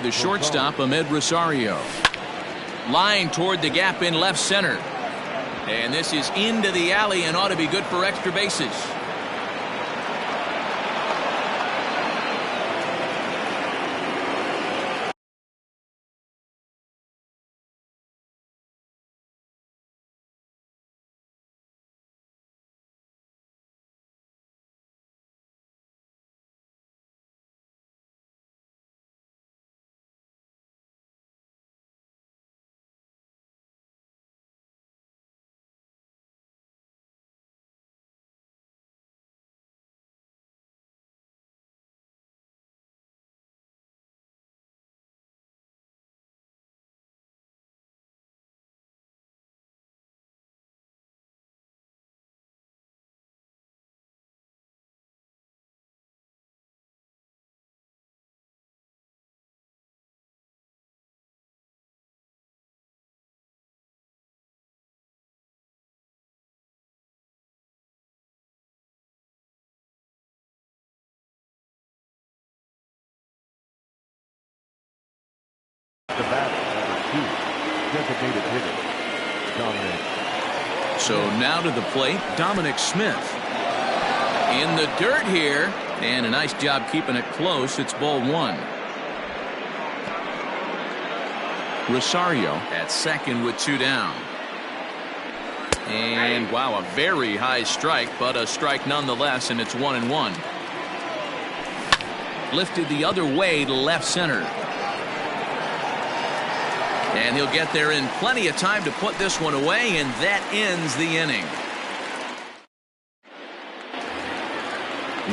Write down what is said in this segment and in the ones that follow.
The shortstop, Ahmed Rosario. Line toward the gap in left center. And this is into the alley and ought to be good for extra bases. The batter, number 2, designated hitter, Dominic. So now to the plate, Dominic Smith. In the dirt here, and a nice job keeping it close. It's ball 1. Rosario at second with 2 down. And wow, a very high strike, but a strike nonetheless, and it's 1-1. Lifted the other way to left center. And he'll get there in plenty of time to put this one away, and that ends the inning.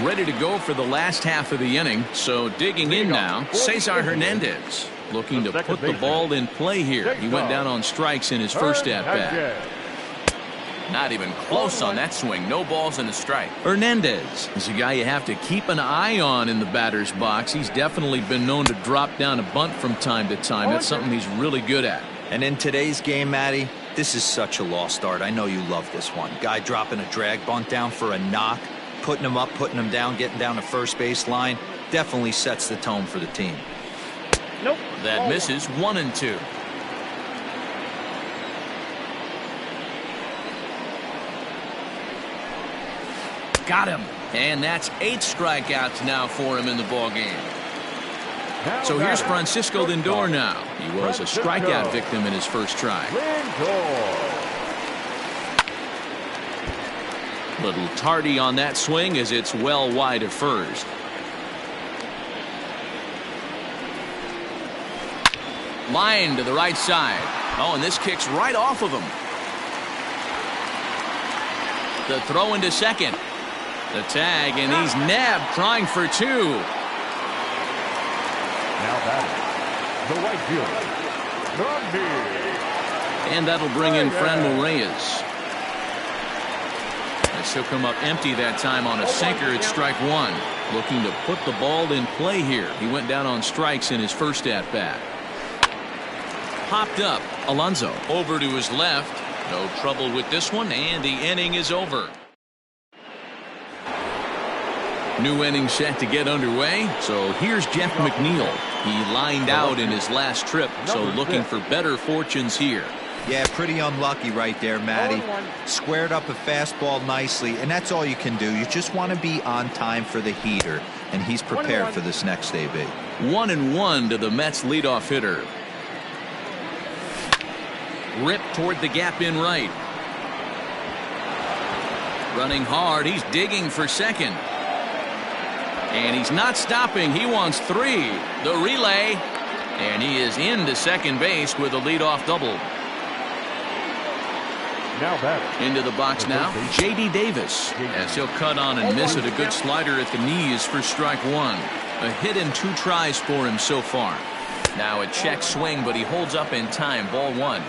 Ready to go for the last half of the inning. So digging in now, Cesar Hernandez looking to put the ball in play here. He went down on strikes in his first at-bat. Not even close on that swing. No balls and a strike. Hernandez is a guy you have to keep an eye on in the batter's box. He's definitely been known to drop down a bunt from time to time. That's something he's really good at. And in today's game, Matty, this is such a lost art. I know you love this one. Guy dropping a drag bunt down for a knock, putting him up, putting him down, getting down the first base line. Definitely sets the tone for the team. Nope. That misses. 1-2. Got him. And that's 8 strikeouts now for him in the ball game. So here's Francisco Lindor now. He was a strikeout victim in his first try. Little tardy on that swing as it's well wide of first. Line to the right side. Oh, and this kicks right off of him. The throw into second. The tag, and he's nabbed, trying for 2. Now batting, the right fielder, and that'll bring in Franmil Reyes. As he'll come up empty that time on a sinker at strike 1. Looking to put the ball in play here. He went down on strikes in his first at-bat. Popped up. Alonso over to his left. No trouble with this one, and the inning is over. New inning set to get underway. So here's Jeff McNeil. He lined out in his last trip, so looking for better fortunes here. Yeah, pretty unlucky right there, Matty. Squared up a fastball nicely, and that's all you can do. You just want to be on time for the heater, and he's prepared for this next AB. 1-1 to the Mets leadoff hitter. Ripped toward the gap in right. Running hard. He's digging for second. And he's not stopping. He wants 3. The relay. And he is into second base with a leadoff double. now batting. Into the box now, J.D. Davis, as he'll cut on and miss it. A good slider at the knees for strike 1. A hit in 2 tries for him so far. Now a check swing, but he holds up in time. Ball 1.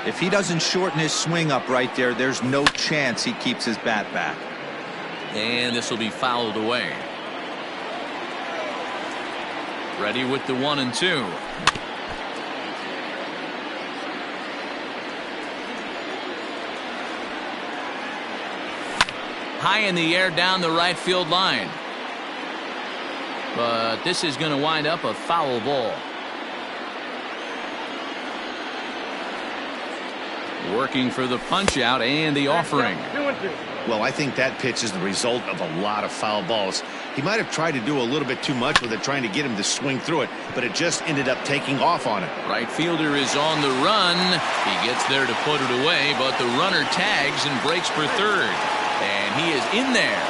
If he doesn't shorten his swing up right there, there's no chance he keeps his bat back. And this will be fouled away. Ready with the 1-2. High in the air down the right field line. But this is going to wind up a foul ball. Working for the punch out and the offering. Well, I think that pitch is the result of a lot of foul balls. He might have tried to do a little bit too much with it, trying to get him to swing through it, but it just ended up taking off on him. Right fielder is on the run. He gets there to put it away, but the runner tags and breaks for third. And he is in there.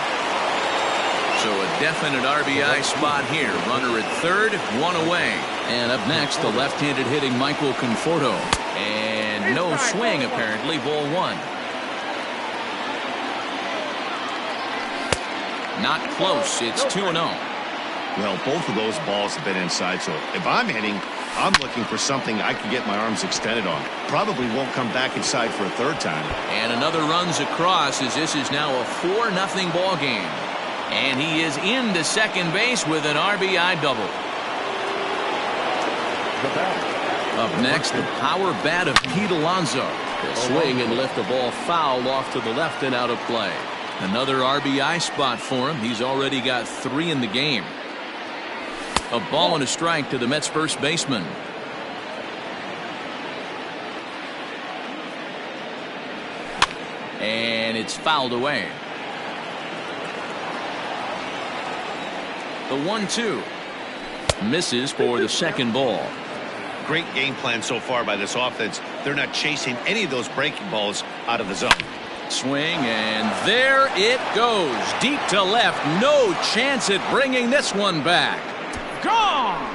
So a definite RBI spot here. Runner at third, one away. And up next, the left-handed hitting Michael Conforto. And no swing, apparently, ball one. Not close. It's 2-0. Well, both of those balls have been inside, so if I'm hitting, I'm looking for something I can get my arms extended on. Probably won't come back inside for a third time. And another runs across as this is now a 4-0 ball game. And he is into second base with an RBI double. Up next, the power bat of Pete Alonso. He'll swing and lift the ball foul off to the left and out of play. Another RBI spot for him. He's already got 3 in the game. A ball and a strike to the Mets first baseman. And it's fouled away. The 1-2 misses for the second ball. Great game plan so far by this offense. They're not chasing any of those breaking balls out of the zone. Swing, and there it goes. Deep to left. No chance at bringing this one back. Gone!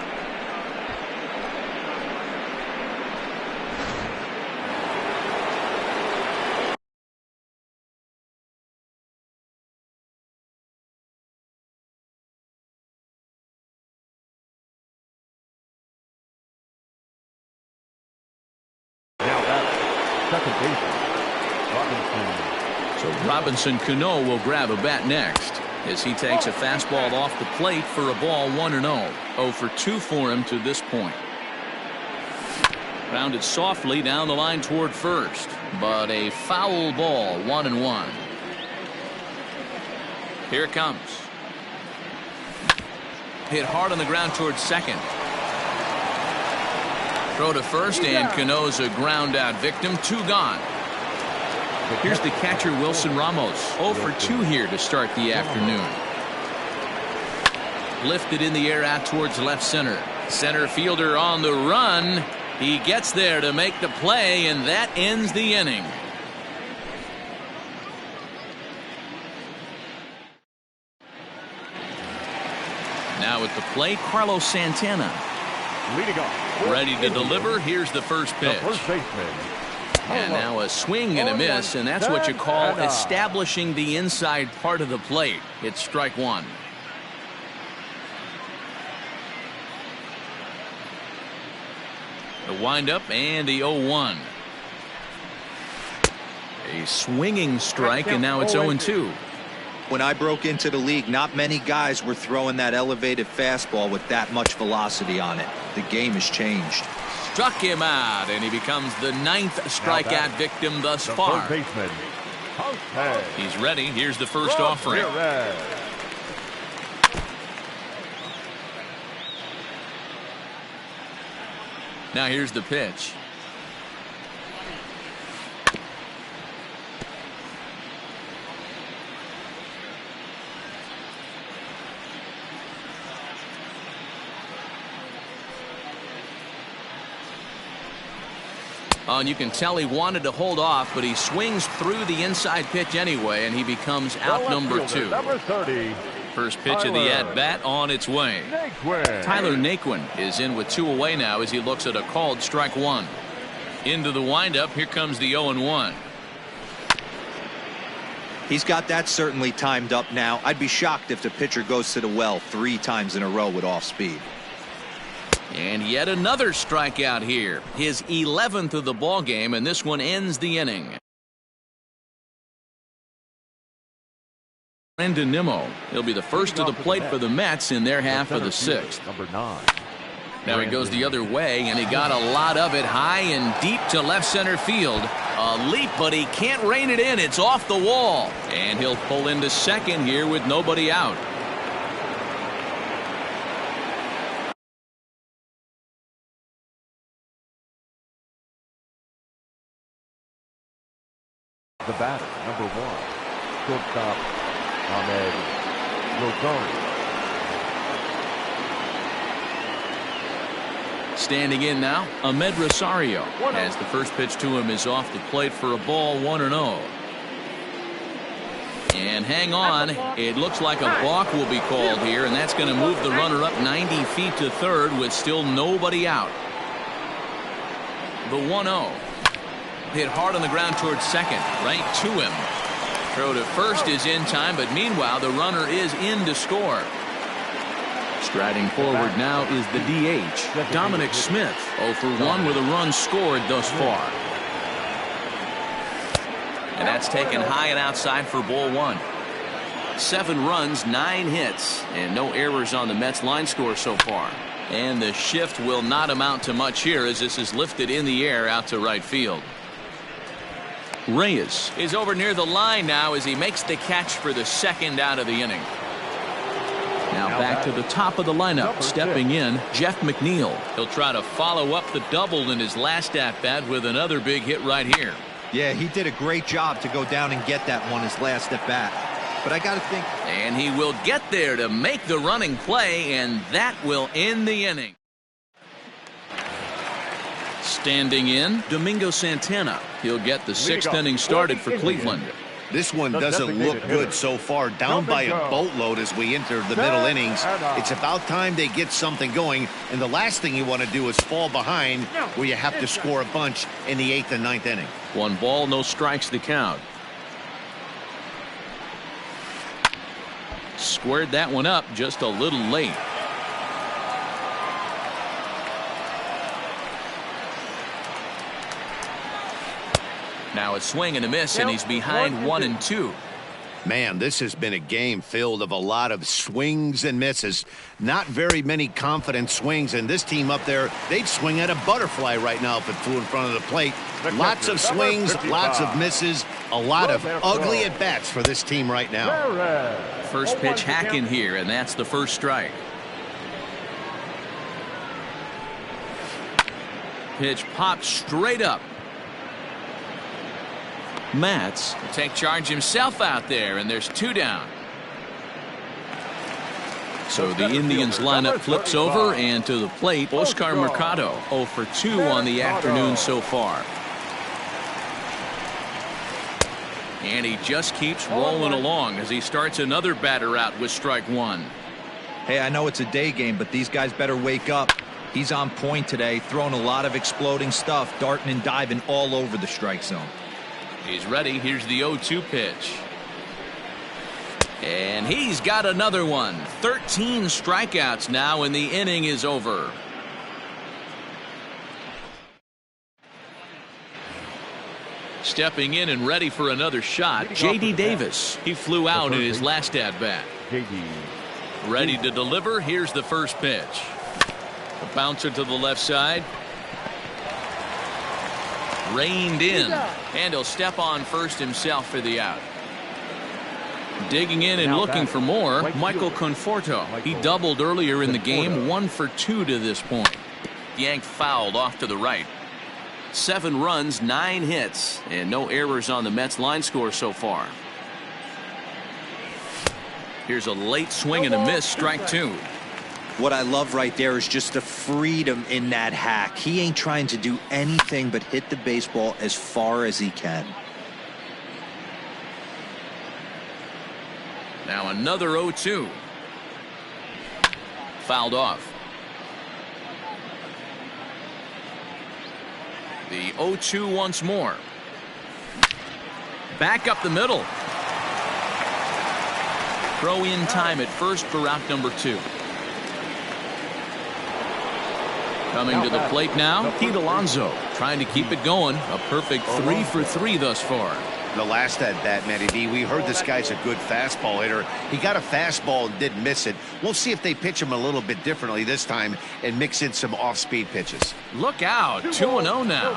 Now that's second baseman, Robinson. So Robinson Cano will grab a bat next as he takes a fastball off the plate for a ball 1-0. 0 for 2 for him to this point. Grounded softly down the line toward first, but a foul ball. 1-1. Here it comes. Hit hard on the ground towards second. Throw to first, and Cano's a ground out victim. 2 gone. Here's the catcher, Wilson Ramos. 0 for 2 here to start the afternoon. Lifted in the air out towards left center. Center fielder on the run. He gets there to make the play, and that ends the inning. Now at the plate, Carlos Santana. Leading off. Ready to deliver. Here's the first pitch. The first baseman. And now a swing and a miss, and that's what you call establishing the inside part of the plate. It's strike one. The windup and the 0-1. A swinging strike, and now it's 0-2. When I broke into the league, not many guys were throwing that elevated fastball with that much velocity on it. The game has changed. Struck him out, and he becomes the 9th strikeout victim thus far. Third baseman. He's ready. Here's the first offering. Now here's the pitch. And you can tell he wanted to hold off, but he swings through the inside pitch anyway, and he becomes out number 2. Number 30. First pitch of the at-bat on its way. Tyler Naquin is in with 2 away now as he looks at a called strike one. Into the windup. Here comes the 0-1. He's got that certainly timed up now. I'd be shocked if the pitcher goes to the well 3 times in a row with off speed. And yet another strikeout here. His 11th of the ball game, and this one ends the inning. Brandon Nimmo. He'll be the first to the plate for the Mets in their half of the 6th. Number 9. Now he goes the other way, and he got a lot of it high and deep to left center field. A leap, but he can't rein it in. It's off the wall. And he'll pull into second here with nobody out. The batter, number 1, shortstop Ahmed Rosario. Standing in now, Ahmed Rosario, as the first pitch to him is off the plate for a ball, 1-0. And hang on, it looks like a balk will be called here, and that's going to move the runner up 90 feet to third with still nobody out. The 1-0. Hit hard on the ground towards second, right to him. Throw to first is in time, but meanwhile the runner is in to score. Striding forward now is the DH, Dominic Smith, 0 for 1 with a run scored thus far. And that's taken high and outside for ball 1. 7 runs, 9 hits, and no errors on the Mets line score so far. And the shift will not amount to much here as this is lifted in the air out to right field. Reyes is over near the line now as he makes the catch for the second out of the inning. Now back to the top of the lineup, stepping in, Jeff McNeil. He'll try to follow up the double in his last at-bat with another big hit right here. Yeah, he did a great job to go down and get that one his last at-bat. But I got to think... And he will get there to make the running play, and that will end the inning. Standing in, Domingo Santana. He'll get the 6th inning started for Cleveland. This one doesn't look good so far. Down by a boatload as we enter the middle innings. It's about time they get something going. And the last thing you want to do is fall behind where you have to score a bunch in the 8th and 9th inning. 1 ball, no strikes to count. Squared that one up just a little late. Now a swing and a miss, and he's behind 1-2. Man, this has been a game filled of a lot of swings and misses. Not very many confident swings, and this team up there, they'd swing at a butterfly right now if it flew in front of the plate. Lots of swings, lots of misses, a lot of ugly at-bats for this team right now. First pitch hacking here, and that's the first strike. Pitch popped straight up. Matz will take charge himself out there, and there's 2 down. So the Indians lineup flips over, and to the plate, Oscar Mercado, 0 for 2 on the afternoon so far. And he just keeps rolling along as he starts another batter out with strike 1. Hey, I know it's a day game, but these guys better wake up. He's on point today, throwing a lot of exploding stuff, darting and diving all over the strike zone. He's ready. Here's the 0-2 pitch. And he's got another one. 13 strikeouts now, and the inning is over. Stepping in and ready for another shot, J.D. Davis. He flew out in his last at-bat. Ready to deliver. Here's the first pitch. A bouncer to the left side. Reined in, and he'll step on first himself for the out. Digging in and looking for more, Michael Conforto. He doubled earlier in the game, 1 for 2 to this point. Yanked fouled off to the right. 7 runs, 9 hits, and no errors on the Mets line score so far. Here's a late swing and a miss, strike 2. What I love right there is just the freedom in that hack. He ain't trying to do anything but hit the baseball as far as he can. Now another 0-2. Fouled off. The 0-2 once more. Back up the middle. Throw in time at first for out number 2. Coming to the plate now, Pete Alonso, trying to keep it going. A perfect 3 for 3 thus far. The last at-bat, Matty B, we heard this guy's a good fastball hitter. He got a fastball and didn't miss it. We'll see if they pitch him a little bit differently this time and mix in some off-speed pitches. Look out, 2-0 now.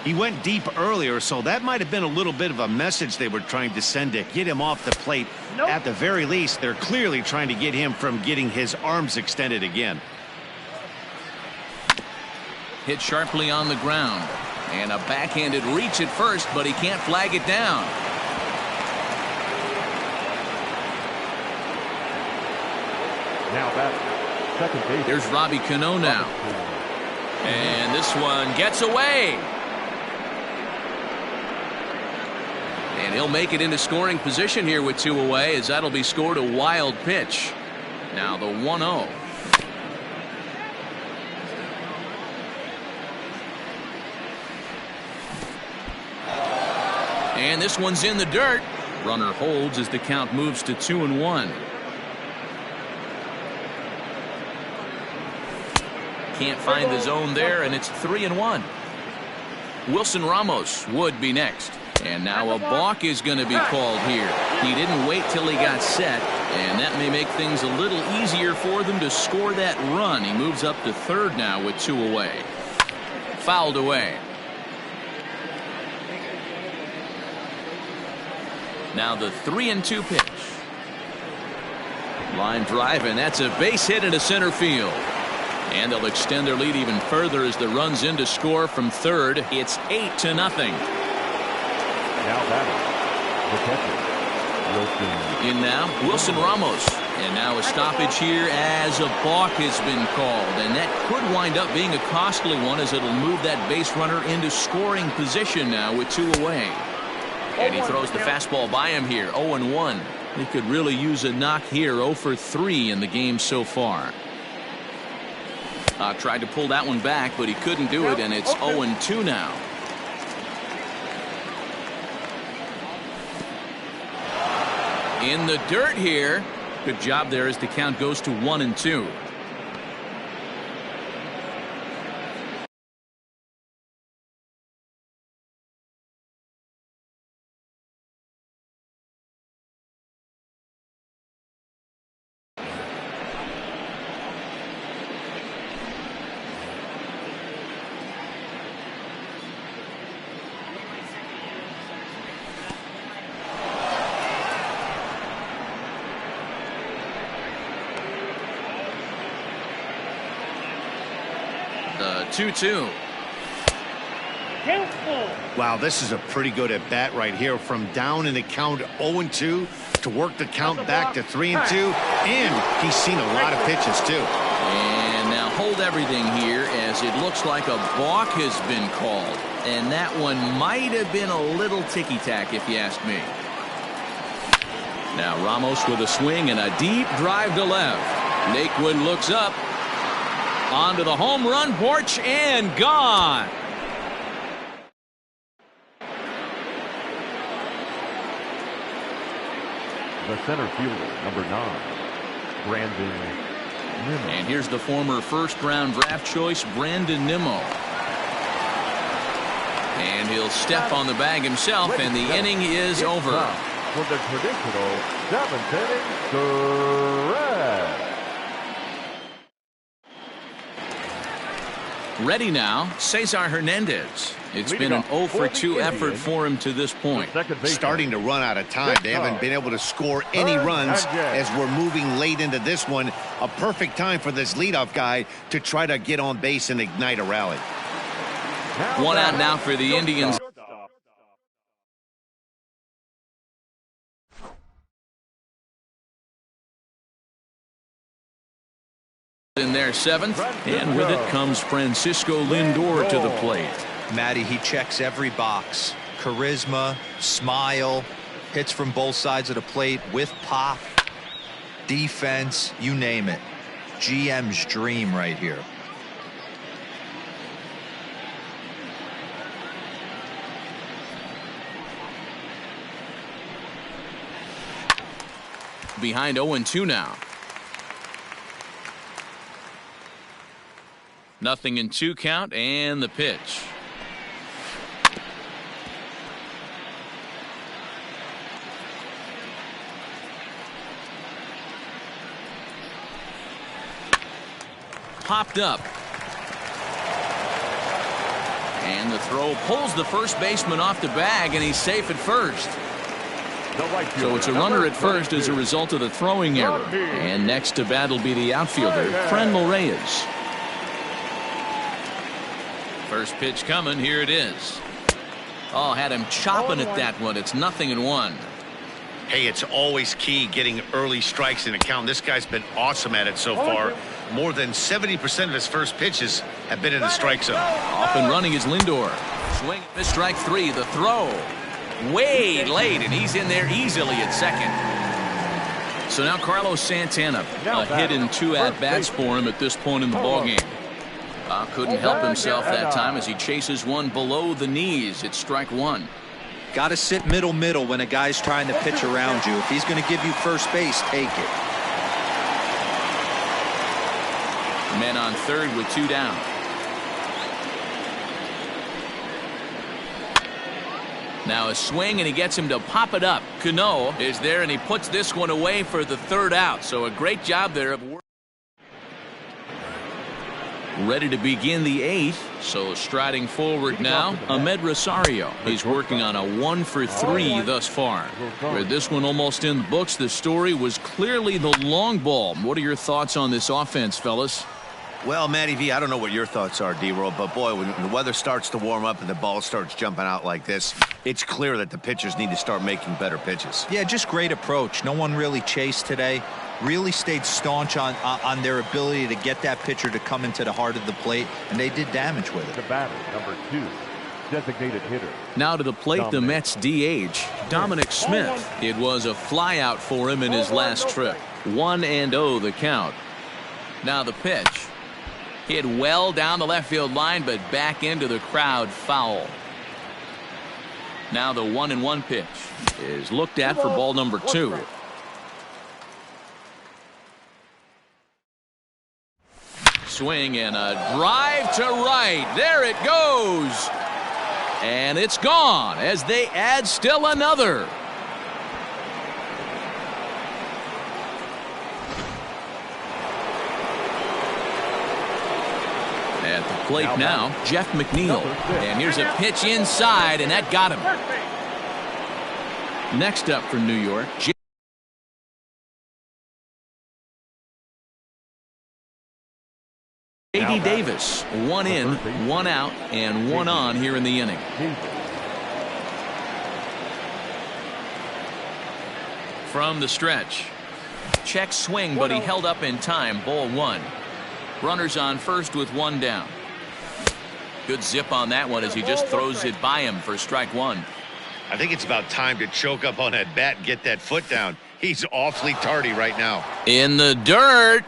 He went deep earlier, so that might have been a little bit of a message they were trying to send to get him off the plate. At the very least, they're clearly trying to get him from getting his arms extended again. Hit sharply on the ground. And a backhanded reach at first, but he can't flag it down. Now back, second base. Here's Robbie Cano now. And this one gets away. And he'll make it into scoring position here with 2 away, as that'll be scored a wild pitch. Now the 1-0. And this one's in the dirt. Runner holds as the count moves to 2-1. Can't find the zone there, and it's 3-1. Wilson Ramos would be next. And now a balk is going to be called here. He didn't wait till he got set, and that may make things a little easier for them to score that run. He moves up to third now with 2 away. Fouled away. Now the 3-2 pitch. Line drive, and that's a base hit into center field. And they'll extend their lead even further as the run's in to score from third. It's 8-0. Now batting, the catcher, Wilson. In now, Wilson Ramos. And now a stoppage here as a balk has been called. And that could wind up being a costly one, as it'll move that base runner into scoring position now with 2 away. And he throws the fastball by him here, 0-1. He could really use a knock here, 0 for 3 in the game so far. Tried to pull that one back, but he couldn't do it, and it's 0-2 now. In the dirt here. Good job there as the count goes to 1-2. The 2-2. Wow, this is a pretty good at bat right here. From down in the count 0-2 to work the count back to 3-2. And he's seen a lot of pitches too. And now hold everything here, as it looks like a balk has been called. And that one might have been a little ticky-tack if you ask me. Now Ramos with a swing and a deep drive to left. Lakewood looks up. Onto the home run porch and gone. The center fielder, number 9, Brandon Nimmo. And here's the former first-round draft choice, Brandon Nimmo. And he'll step on the bag himself, and the inning is over. For the traditional 7th inning, correct. Ready now, Cesar Hernandez. It's been an 0 for 2 effort for him to this point. Starting to run out of time. They haven't been able to score any runs as we're moving late into this one. A perfect time for this leadoff guy to try to get on base and ignite a rally. One out now for the Indians. In their 7th, and with it comes Francisco Lindor to the plate. Matty, he checks every box. Charisma, smile, hits from both sides of the plate with pop, defense, you name it. GM's dream right here. Behind 0-2 now. Nothing in 2 count, and the pitch. Popped up. And the throw pulls the first baseman off the bag, and he's safe at first. So it's a runner at first as a result of the throwing error. And next to bat will be the outfielder, Franmil Reyes. First pitch coming. Here it is. Oh, had him chopping at that one. It's 0-1. Hey, it's always key getting early strikes in a count. This guy's been awesome at it so far. More than 70% of his first pitches have been in the strike zone. Off and running is Lindor. Swing, miss, strike 3. The throw. Way late, and he's in there easily at second. So now Carlos Santana, a hit in 2 at-bats for him at this point in the ballgame. Couldn't help himself that time as he chases one below the knees. It's strike 1. Got to sit middle when a guy's trying to pitch around you. If he's going to give you first base, take it. Men on third with 2 down. Now a swing, and he gets him to pop it up. Cano is there, and he puts this one away for the 3rd out. So a great job there of work. Ready to begin the 8th. So striding forward now, Ahmed Rosario. He's working on a 1 for 3 thus far. With this one almost in the books, the story was clearly the long ball. What are your thoughts on this offense, fellas? Well, Matty V, I don't know what your thoughts are, D-Roll, but boy, when the weather starts to warm up and the ball starts jumping out like this, it's clear that the pitchers need to start making better pitches. Yeah, just great approach. No one really chased today. Really stayed staunch on their ability to get that pitcher to come into the heart of the plate, and they did damage with it. The batter, number 2, designated hitter. Now to the plate, the Mets DH, Dominic Smith. It was a flyout for him in his last trip. 1-0 the count. Now the pitch. Hit well down the left field line, but back into the crowd, foul. Now the 1-1 pitch is looked at for ball number 2. Swing and a drive to right. There it goes. And it's gone as they add still another. At the plate now, Jeff McNeil. And here's a pitch inside, and that got him. Next up for New York, J.D. Davis. 1 in, 1 out, and 1 on here in the inning. From the stretch. Check swing, but he held up in time. Ball 1. Runners on first with 1 down. Good zip on that one as he just throws it by him for strike 1. I think it's about time to choke up on that bat and get that foot down. He's awfully tardy right now. In the dirt.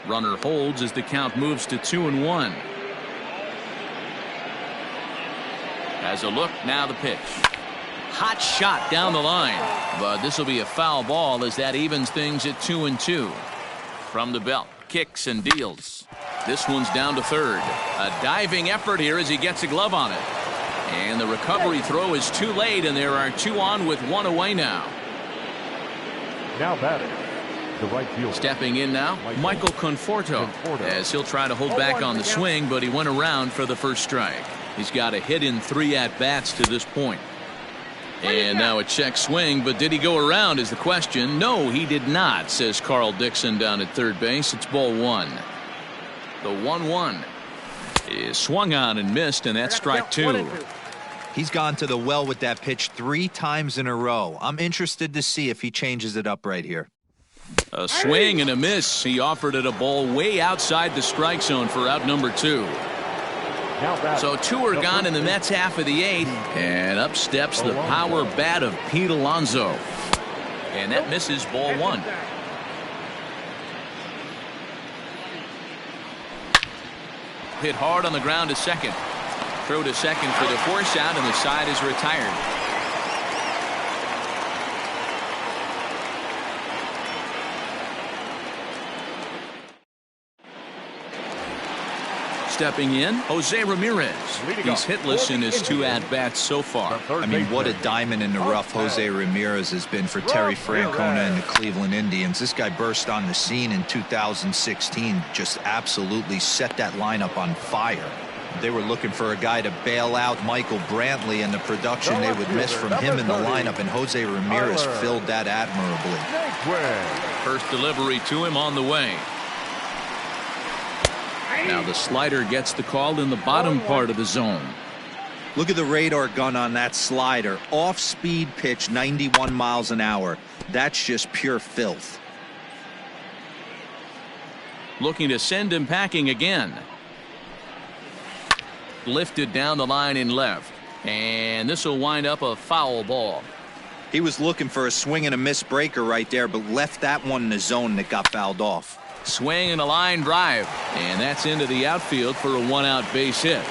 Runner holds as the count moves to 2-1. As a look, now the pitch. Hot shot down the line, but this will be a foul ball as that evens things at 2-2. From the belt, kicks and deals. This one's down to third. A diving effort here as he gets a glove on it. And the recovery throw is too late, and there are 2 on with 1 away now. Now batting, the right fielder. Stepping in now, Michael Conforto, as he'll try to hold back on the swing, but he went around for the first strike. He's got a hit in 3 at-bats to this point. And now a check swing, but did he go around is the question. No, he did not, says Carl Dixon down at third base. It's ball 1. The 1-1 is swung on and missed, and that's strike 2. He's gone to the well with that pitch 3 times in a row. I'm interested to see if he changes it up right here. A swing and a miss. He offered it a ball way outside the strike zone for out number 2. So 2 are gone in the Mets half of the 8th, and up steps the power bat of Pete Alonso. And that misses ball 1. Hit hard on the ground to second. Throw to second for the force out, and the side is retired. Stepping in, Jose Ramirez. He's hitless in his 2 at-bats so far. I mean, what a diamond in the rough Jose Ramirez has been for Terry Francona and the Cleveland Indians. This guy burst on the scene in 2016, just absolutely set that lineup on fire. They were looking for a guy to bail out Michael Brantley, and the production they would miss from him in the lineup, and Jose Ramirez filled that admirably. First delivery to him on the way. Now the slider gets the call in the bottom part of the zone. Look at the radar gun on that slider. Off-speed pitch, 91 miles an hour. That's just pure filth. Looking to send him packing again. Lifted down the line in left. And this will wind up a foul ball. He was looking for a swing and a miss breaker right there, but left that one in the zone that got fouled off. Swing and a line drive. And that's into the outfield for a one-out base hit.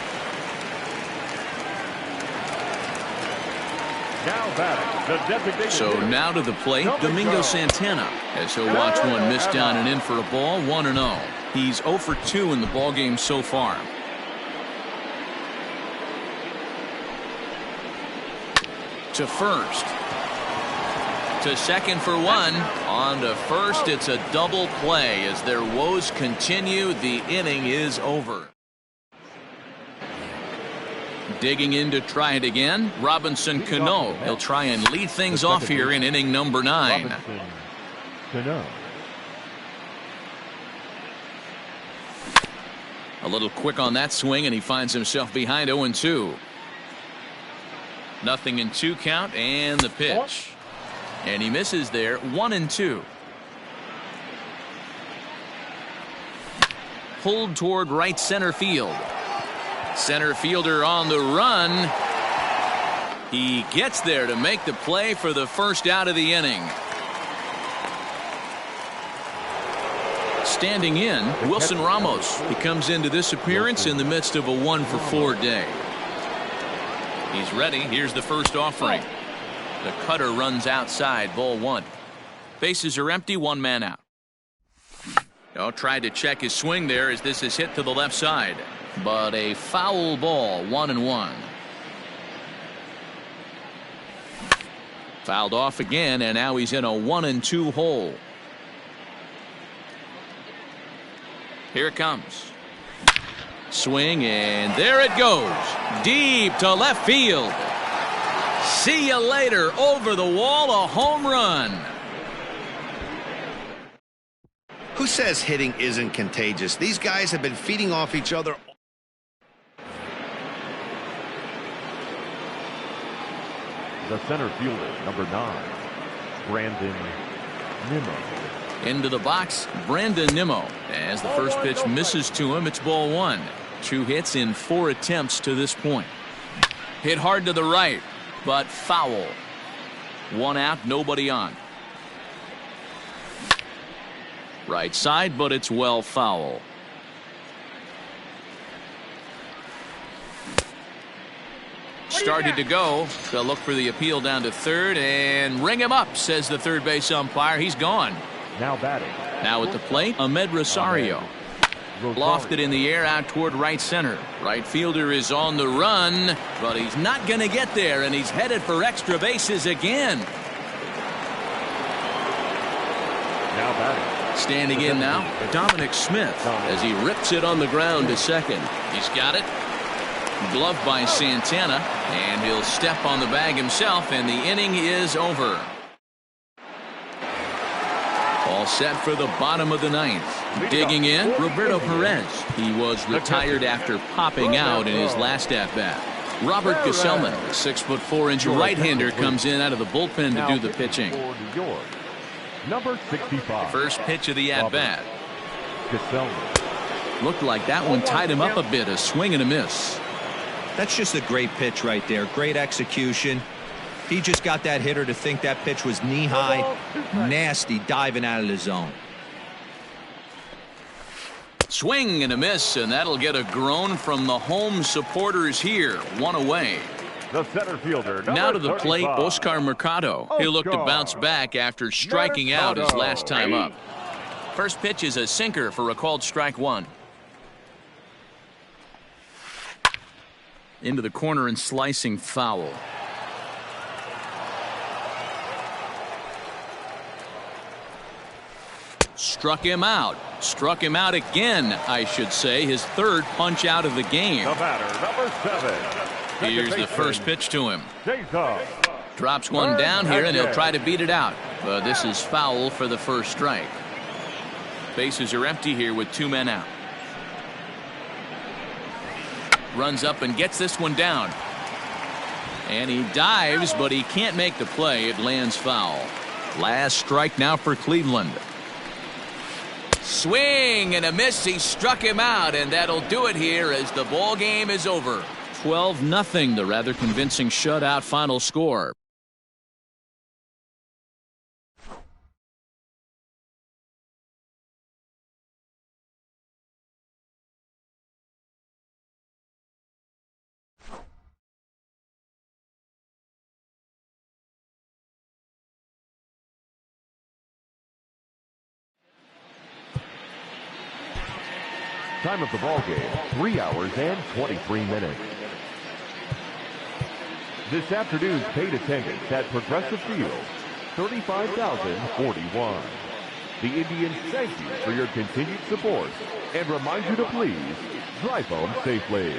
Now batting, the designated So hitter. now to the plate, Domingo Santana, as he'll watch one miss down and in for a ball, 1-0. He's 0 for 2 in the ballgame so far. To first. To second for one. On to first, it's a double play. As their woes continue, the inning is over. Digging in to try it again, Robinson Cano. He'll try and lead things off here in inning number 9. Robinson Cano. A little quick on that swing, and he finds himself behind 0-2. Nothing in 2 count, and the pitch. And he misses there, 1-2. Pulled toward right center field. Center fielder on the run. He gets there to make the play for the first out of the inning. Standing in, Wilson Ramos. He comes into this appearance in the midst of a 1 for 4 day. He's ready. Here's the first offering. The cutter runs outside, ball 1. Bases are empty, 1 man out. Tried to check his swing there as this is hit to the left side. But a foul ball, 1-1. Fouled off again, and now he's in a 1-2 hole. Here it comes. Swing, and there it goes. Deep to left field. See you later. Over the wall, a home run. Who says hitting isn't contagious? These guys have been feeding off each other. The center fielder, number 9, Brandon Nimmo. Into the box, Brandon Nimmo. As the first pitch misses to him, it's ball 1. 2 hits in 4 attempts to this point. Hit hard to the right, but foul. 1 out, nobody on. Right side, but it's well foul. Started to go. They'll look for the appeal down to third and ring him up, says the third base umpire. He's gone. Now batting. Now at the plate, Ahmed Rosario. Lofted in the air out toward right center. Right fielder is on the run, but he's not going to get there, and he's headed for extra bases again. Now batting. Standing in now, Dominic Smith, as he rips it on the ground to second. He's got it. Gloved by Santana, and he'll step on the bag himself, and the inning is over. All set for the bottom of the 9th. Digging in, Roberto Perez. He was retired after popping out in his last at-bat. Robert Gesellman, a 6'4" right-hander, comes in out of the bullpen to do the pitching. Number 65. First pitch of the at-bat. Gesellman. Looked like that one tied him up a bit, a swing and a miss. That's just a great pitch right there. Great execution. He just got that hitter to think that pitch was knee-high. Nasty diving out of the zone. Swing and a miss, and that'll get a groan from the home supporters here. 1 away. The center fielder. Now to the plate, 35. Oscar Mercado. He'll look to bounce back after striking out his last time up. First pitch is a sinker for a called strike 1. Into the corner and slicing foul. Struck him out. Struck him out again, I should say. His third punch out of the game. The batter, number 7. Here's the first pitch to him. Jason. Drops one down here, and he'll try to beat it out. But this is foul for the first strike. Bases are empty here with 2 men out. Runs up and gets this one down. And he dives, but he can't make the play. It lands foul. Last strike now for Cleveland. Swing and a miss. He struck him out, and that'll do it here as the ball game is over. 12-0, the rather convincing shutout final score. Time of the ball game, 3 hours and 23 minutes. This afternoon's paid attendance at Progressive Field, 35,041. The Indians thank you for your continued support and remind you to please drive home safely.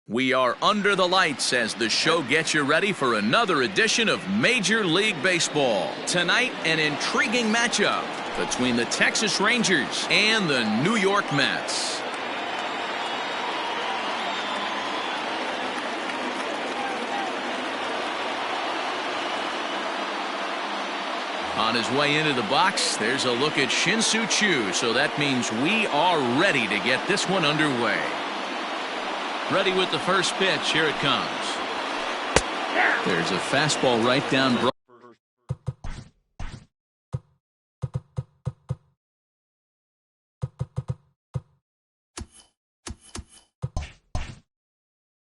We are under the lights as the show gets you ready for another edition of Major League Baseball. Tonight, an intriguing matchup between the Texas Rangers and the New York Mets. On his way into the box, there's a look at Shin-Soo Choo, so that means we are ready to get this one underway. Ready with the first pitch. Here it comes. There's a fastball right down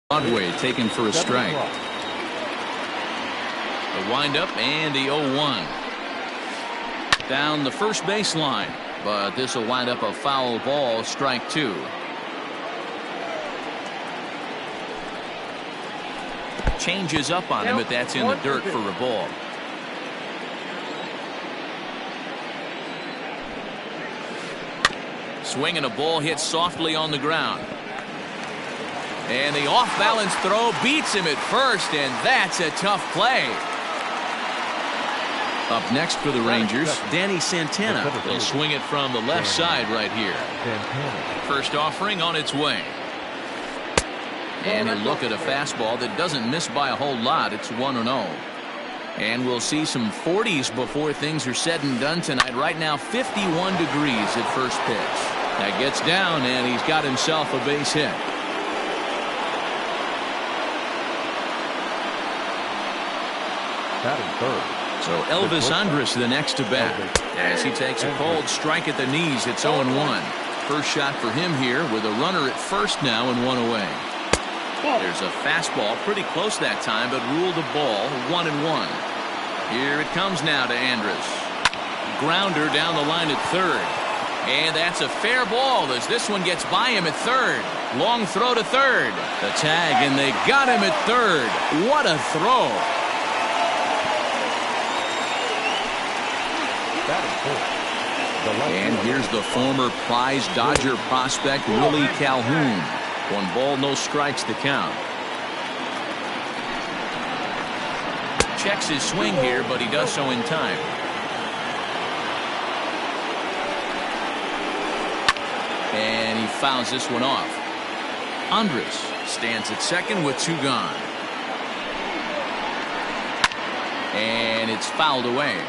Broadway, taken for a strike. The windup and the 0-1. Down the first baseline, but this will wind up a foul ball, strike two. Changes up on him, but that's in the dirt for a ball. Swing and a ball hit softly on the ground. And the off-balance throw beats him at first, and that's a tough play. Up next for the Rangers, Danny Santana. They'll swing it from the left side right here. First offering on its way. And a look at a fastball that doesn't miss by a whole lot. It's 1-0. And we'll see some 40s before things are said and done tonight. Right now, 51 degrees at first pitch. That gets down, and he's got himself a base hit. Batting third. So Elvis Andrus the next to bat as he takes a cold strike at the knees. It's 0-1. First shot for him here with a runner at first now and one away. There's a fastball pretty close that time, but ruled a ball, 1-1. Here it comes now to Andrus. Grounder down the line at third. And that's a fair ball as this one gets by him at third. Long throw to third. The tag, and they got him at third. What a throw. And here's the former prize Dodger prospect Willie Calhoun. 1 ball, no strikes to count. Checks his swing here, but he does so in time. And he fouls this one off. Andrus stands at second with 2 gone. And it's fouled away.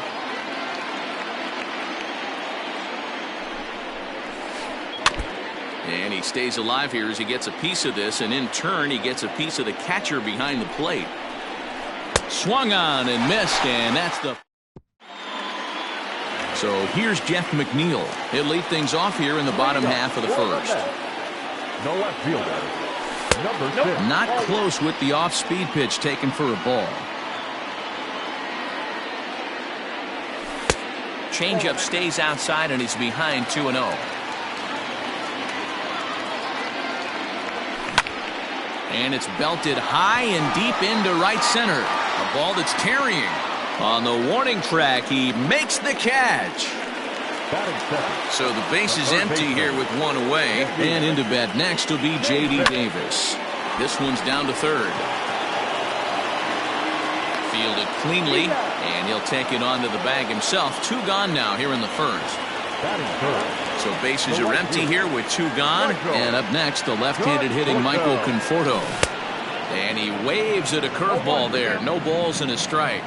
And he stays alive here as he gets a piece of this, and in turn he gets a piece of the catcher behind the plate. Swung on and missed, and that's the... So here's Jeff McNeil. He'll lead things off here in the bottom half of the first. No left fielder. Number 6. Not close with the off-speed pitch taken for a ball. Changeup stays outside and is behind 2-0. And it's belted high and deep into right center. A ball that's tarrying. On the warning track, he makes the catch. So the base is empty here with 1 away. And into bat next will be J.D. Davis. This one's down to third. Fielded cleanly, and he'll take it onto the bag himself. 2 gone now here in the first. So bases are empty here with 2 gone. And up next, the left-handed hitting Michael Conforto. And he waves at a curveball there. No balls and a strike.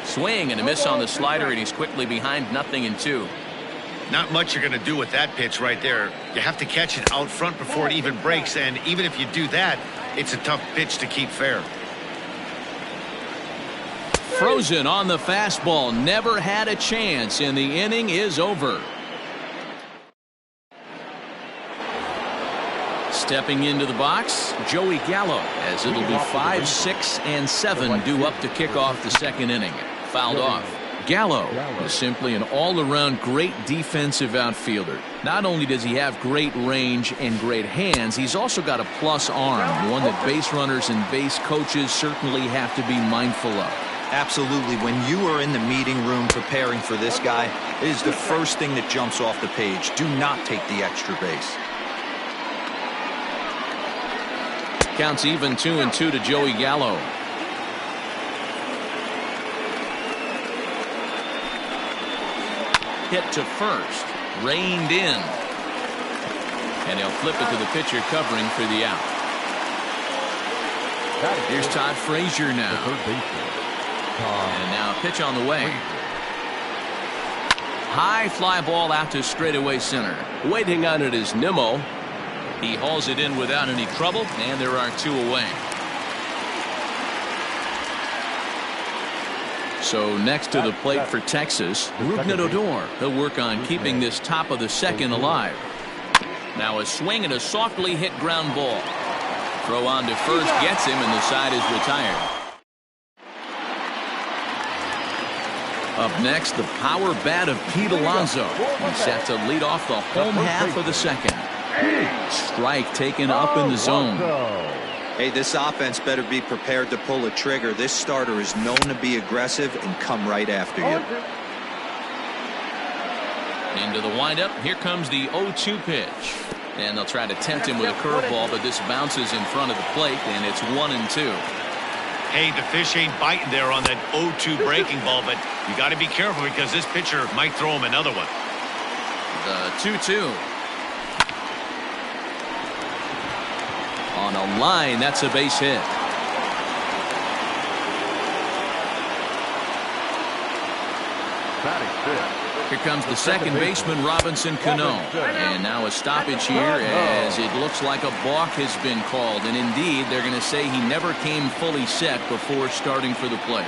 Swing and a miss on the slider, and he's quickly behind 0-2. Not much you're going to do with that pitch right there. You have to catch it out front before it even breaks, and even if you do that, it's a tough pitch to keep fair. Frozen on the fastball. Never had a chance, and the inning is over. Stepping into the box, Joey Gallo, as it'll be 5, 6, and 7 due up to kick off the second inning. Fouled off. Gallo is simply an all-around great defensive outfielder. Not only does he have great range and great hands, he's also got a plus arm, one that base runners and base coaches certainly have to be mindful of. Absolutely. When you are in the meeting room preparing for this guy, it is the first thing that jumps off the page. Do not take the extra base. Count's even 2-2 to Joey Gallo. Hit to first. Reined in. And he'll flip it to the pitcher covering for the out. Here's Todd Frazier now. And now pitch on the way. High fly ball out to straightaway center. Waiting on it is Nimmo. He hauls it in without any trouble, and there are 2 away. So next to the plate for Texas, Rougned Odor. He'll work on keeping this top of the second alive. Now a swing and a softly hit ground ball. Throw on to first gets him, and the side is retired. Up next, the power bat of Pete Alonso. He's set to lead off the home half of the second. Strike taken up in the zone. Hey, this offense better be prepared to pull a trigger. This starter is known to be aggressive and come right after you. Into the windup. Here comes the 0-2 pitch. And they'll try to tempt him with a curveball, but this bounces in front of the plate, and it's 1-2. Hey, the fish ain't biting there on that 0-2 breaking ball, but you got to be careful because this pitcher might throw him another one. The 2-2. On a line, that's a base hit. Here comes the second baseman, Robinson Cano. And now a stoppage here as it looks like a balk has been called. And indeed, they're going to say he never came fully set before starting for the plate.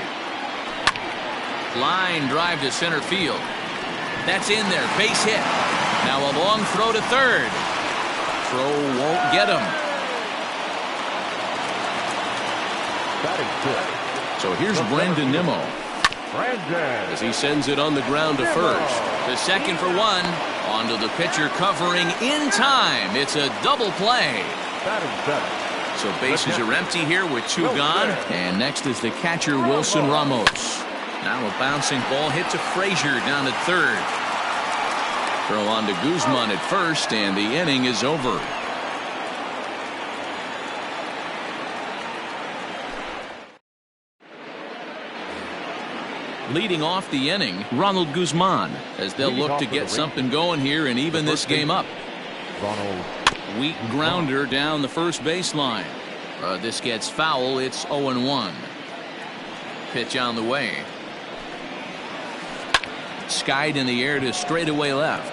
Line drive to center field. That's in there. Base hit. Now a long throw to third. Throw won't get him. So here's Brandon Nimmo. As he sends it on the ground to first. The second for one. Onto the pitcher covering in time. It's a double play. So bases are empty here with 2 gone. And next is the catcher, Wilson Ramos. Now a bouncing ball hit to Frazier down at third. Throw on to Guzman at first, and the inning is over. Leading off the inning, Ronald Guzman, as they'll look to get something going here and even this game up. Weak grounder down the first baseline. This gets foul. It's 0-1. Pitch on the way. Skied in the air to straightaway left.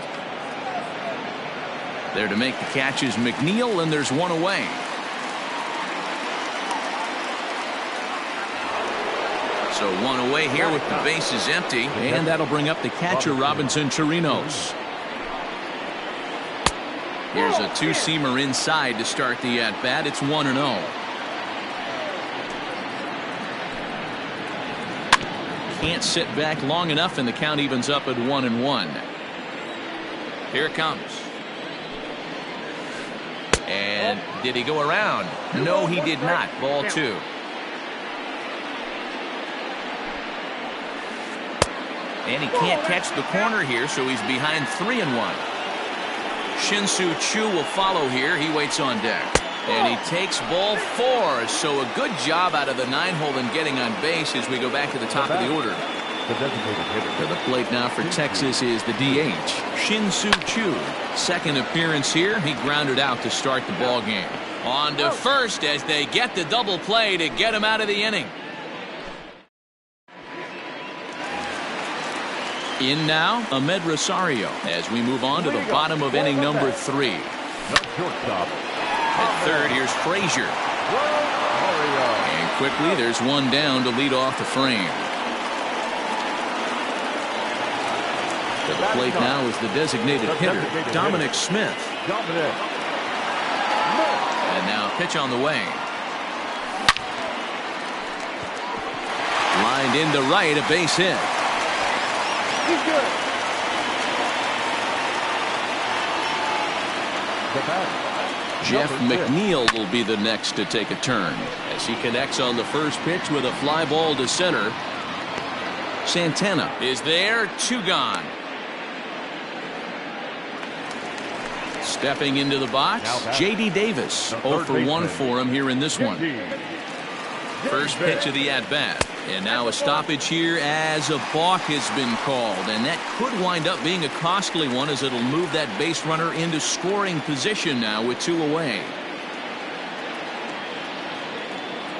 There to make the catch is McNeil, and there's 1 away. So 1 away here with the bases empty, and that'll bring up the catcher, Robinson Chirinos. Here's a 2-seamer inside to start the at-bat. It's 1-0. Can't sit back long enough, and the count evens up at 1-1. Here it comes. And did he go around? No, he did not. Ball 2. And he can't catch the corner here, so he's behind 3-1. Shin-Soo Choo will follow here. He waits on deck. And he takes ball 4. So a good job out of the 9-hole in getting on base as we go back to the top of the order. To the plate now for Texas is the DH, Shin-Soo Choo. Second appearance here. He grounded out to start the ball game. On to first as they get the double play to get him out of the inning. In now, Ahmed Rosario, as we move on to the bottom of inning number 3. At third, here's Frazier. And quickly, there's 1 down to lead off the frame. To the plate now is the designated hitter, Dominic Smith. And now pitch on the way. Lined into right, a base hit. He's good. Jeff McNeil will be the next to take a turn as he connects on the first pitch with a fly ball to center. Santana is there, 2 gone. Stepping into the box, J.D. Davis. 0 for 1 for him here in this one. First pitch of the at-bat. And now a stoppage here as a balk has been called. And that could wind up being a costly one, as it'll move that base runner into scoring position now with 2 away.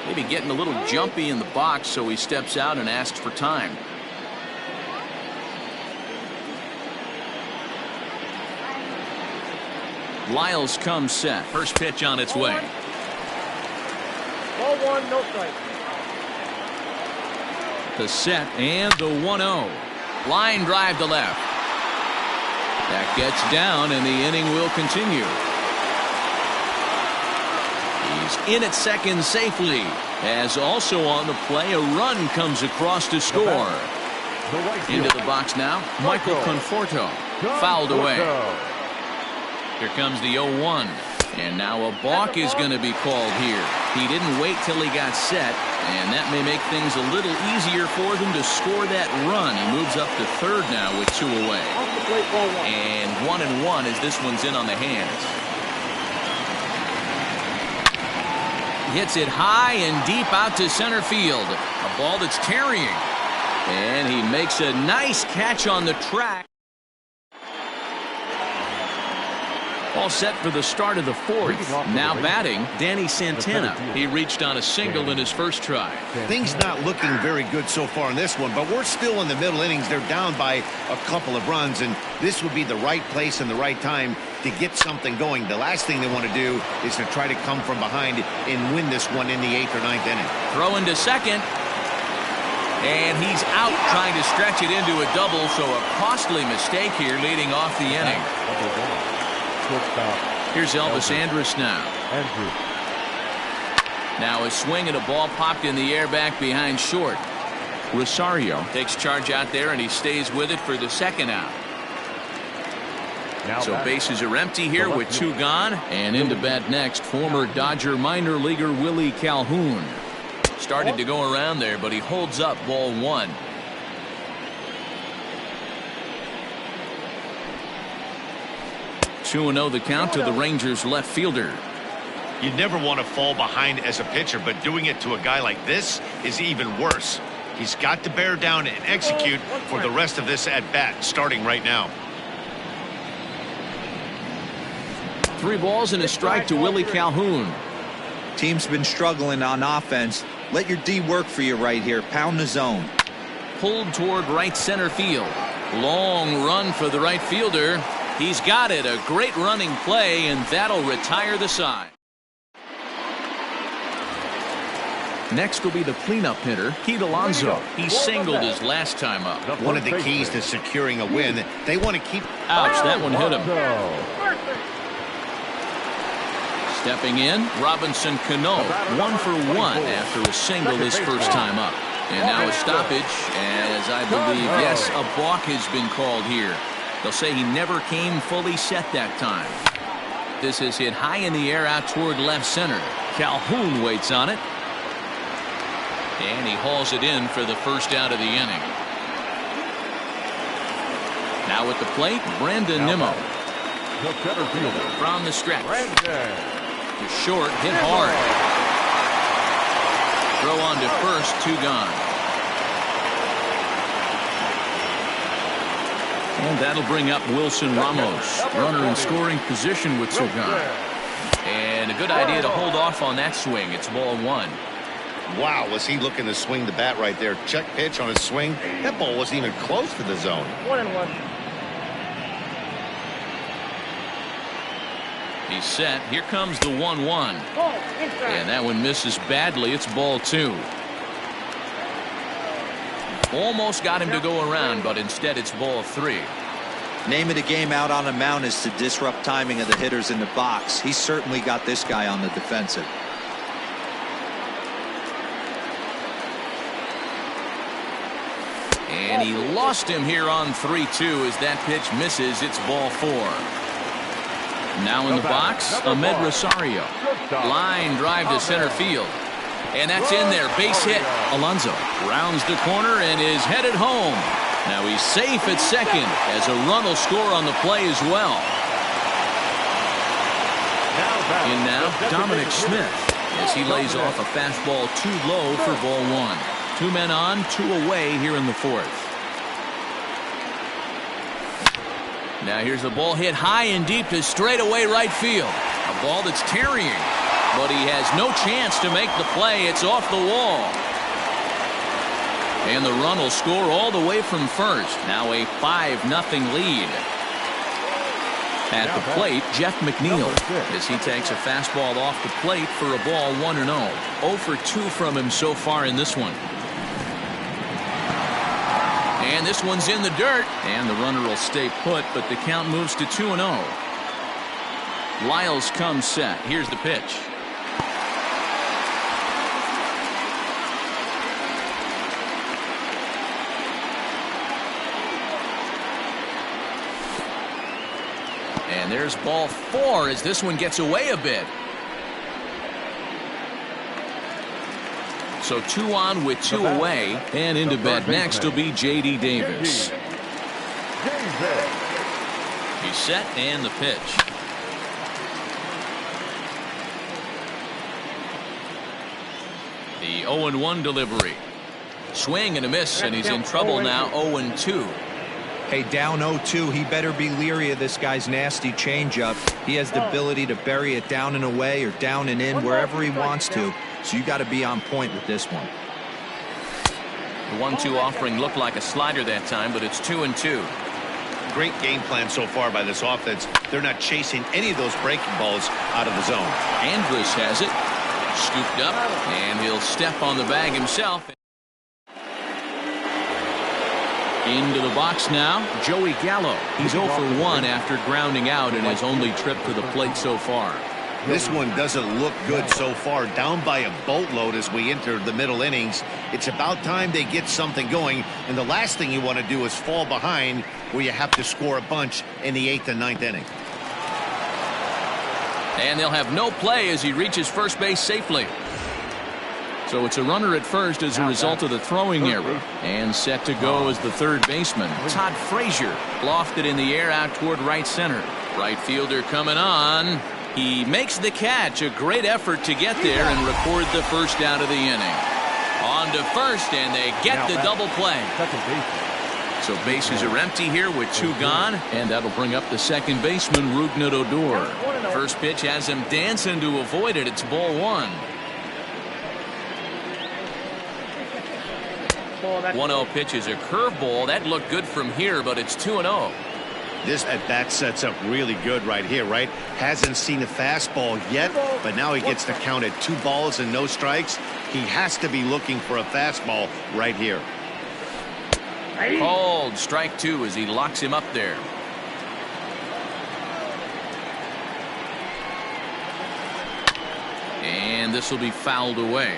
Maybe getting a little jumpy in the box, so he steps out and asks for time. Lyles comes set. First pitch on its way. Ball 1, no strike. The set and the 1-0. Line drive to left. That gets down, and the inning will continue. He's in at second safely, as also on the play a run comes across to score. Into the box now, Michael Conforto. Fouled away. Here comes the 0-1. And now a balk is going to be called here. He didn't wait till he got set, and that may make things a little easier for them to score that run. He moves up to third now with 2 away. And 1-1 as this one's in on the hands. Hits it high and deep out to center field. A ball that's tarrying. And he makes a nice catch on the track. All set for the start of the 4th. Now batting, Danny Santana. He reached on a single in his first try. Things not looking very good so far in this one, but we're still in the middle innings. They're down by a couple of runs, and this would be the right place and the right time to get something going. The last thing they want to do is to try to come from behind and win this one in the 8th or 9th inning. Throwing to second. And he's out trying to stretch it into a double, so a costly mistake here leading off the inning. Here's Elvis Andrus now. Now a swing and a ball popped in the air back behind short. Rosario takes charge out there, and he stays with it for the second out. So bases are empty here with 2 gone. And into bat next, former Dodger minor leaguer Willie Calhoun. Started to go around there, but he holds up ball 1. Two 2-0 the count to the Rangers left fielder. You never want to fall behind as a pitcher, but doing it to a guy like this is even worse. He's got to bear down and execute for the rest of this at-bat, starting right now. 3 balls and a strike to Willie Calhoun. Team's been struggling on offense. Let your D work for you right here. Pound the zone. Pulled toward right center field. Long run for the right fielder. He's got it. A great running play, and that'll retire the side. Next will be the cleanup hitter, Pete Alonso. He singled his last time up. One of the keys to securing a win, they want to keep... Ouch, that one hit him. Stepping in, Robinson Cano, 1 for 1 after a single his first time up. And now a stoppage, as I believe, yes, a balk has been called here. They'll say he never came fully set that time. This is hit high in the air out toward left center. Calhoun waits on it. And he hauls it in for the first out of the inning. Now at the plate, Brandon Nimmo. From the stretch. To short, hit hard. Throw on to first, 2 gone. And that'll bring up Wilson Ramos. Runner in scoring position with 2 gone. And a good idea to hold off on that swing. It's ball 1. Wow, was he looking to swing the bat right there. Check pitch on his swing. That ball wasn't even close to the zone. 1-1. He's set. Here comes the 1-1. And that one misses badly. It's ball 2. Almost got him to go around, but instead it's ball 3. Name of the game out on the mound is to disrupt timing of the hitters in the box. He's certainly got this guy on the defensive. And he lost him here on 3-2 as that pitch misses. It's ball 4. Now in the box, Ahmed Rosario. Line drive to center field. And that's in there. Base hit. Alonso rounds the corner and is headed home. Now he's safe at second as a run will score on the play as well. In now, Dominic Smith, as he lays off a fastball too low for ball one. 2 men on, 2 away here in the fourth. Now here's the ball hit high and deep to straightaway right field. A ball that's tarrying, but he has no chance to make the play. It's off the wall. And the run will score all the way from first. Now a 5-0 lead. At the plate, Jeff McNeil, as he takes a fastball off the plate for a ball 1-0. 0 for 2 from him so far in this one. And this one's in the dirt. And the runner will stay put, but the count moves to 2-0. Lyles comes set. Here's the pitch. And there's ball 4 as this one gets away a bit. So 2 on with 2 away, and into bat next will be J.D. Davis. He's set, and the pitch. The 0-1 delivery. Swing and a miss, and he's in trouble now. 0-2. Hey, down 0-2, he better be leery of this guy's nasty changeup. He has the ability to bury it down and away or down and in wherever he wants to. So you got to be on point with this one. The 1-2 offering looked like a slider that time, but it's 2-2. Great game plan so far by this offense. They're not chasing any of those breaking balls out of the zone. Andrus has it. Scooped up, and he'll step on the bag himself. Into the box now, Joey Gallo. He's 0 for 1 after grounding out in his only trip to the plate so far. This one doesn't look good so far. Down by a boatload as we enter the middle innings. It's about time they get something going. And the last thing you want to do is fall behind where you have to score a bunch in the 8th and 9th inning. And they'll have no play as he reaches first base safely. So it's a runner at first as a result of the throwing error. And set to go as the third baseman, Todd Frazier, lofted in the air out toward right center. Right fielder coming on. He makes the catch. A great effort to get there and record the first out of the inning. On to first, and they get the double play. So bases are empty here with 2 gone, and that'll bring up the second baseman, Rougned Odor. First pitch has him dancing to avoid it. It's ball 1. 1-0 pitch is a curveball. That looked good from here, but it's 2-0. This at-bat sets up really good right here, right? Hasn't seen a fastball yet, but now he gets to count at 2 balls and no strikes. He has to be looking for a fastball right here. Called strike 2 as he locks him up there. And this will be fouled away.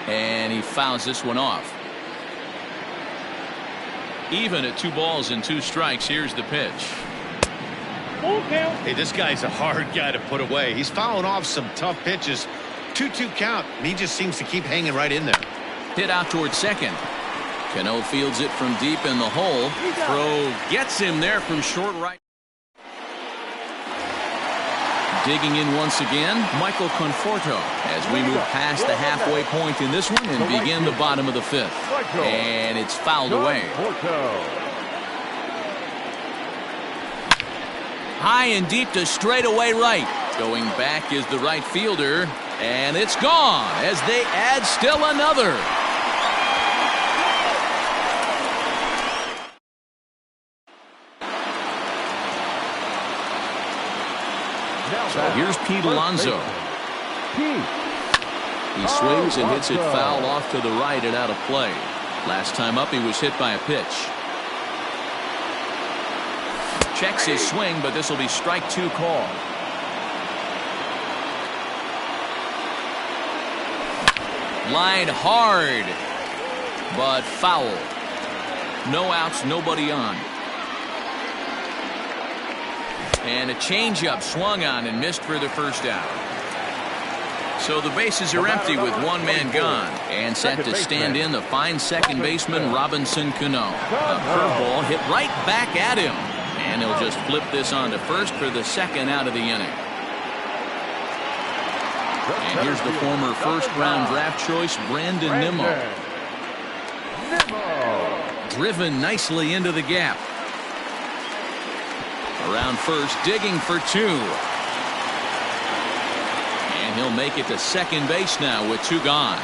And he fouls this one off. Even at 2 balls and 2 strikes. Here's the pitch. Hey, this guy's a hard guy to put away. He's fouling off some tough pitches. 2-2 count. He just seems to keep hanging right in there. Hit out towards second. Cano fields it from deep in the hole. Throw gets him there from short right. Digging in once again, Michael Conforto, as we move past the halfway point in this one and begin the bottom of the 5th. And it's fouled away. High and deep to straightaway right. Going back is the right fielder, and it's gone as they add still another. So here's Pete Alonso. He swings and hits it foul off to the right and out of play. Last time up he was hit by a pitch. Checks his swing, but this will be strike 2 call. Line hard, but foul. No outs, nobody on. And a changeup swung on and missed for the first out. So the bases are empty with one man gone. And set to stand in the fine second baseman, Robinson Cano. A curveball hit right back at him. And he'll just flip this on to first for the second out of the inning. And here's the former first-round draft choice, Brandon Nimmo. Driven nicely into the gap. Around first, digging for two. And he'll make it to second base now with two gone.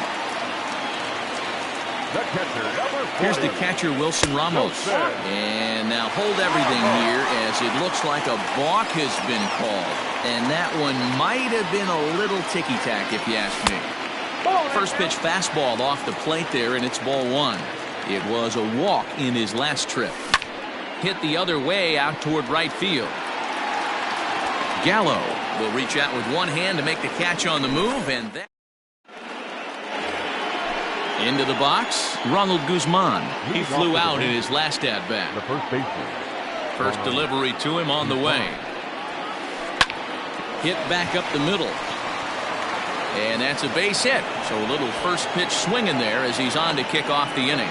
Here's the catcher, Wilson Ramos. And now hold everything here as it looks like a balk has been called. And that one might have been a little ticky-tack if you ask me. First pitch fastball off the plate there, and it's ball one. It was a walk in his last trip. Hit the other way out toward right field. Gallo will reach out with one hand to make the catch on the move, and then into the box, Ronald Guzman. He flew out in his last at-bat. First delivery to him on the way. Hit back up the middle. And that's a base hit. So a little first pitch swing in there as he's on to kick off the inning.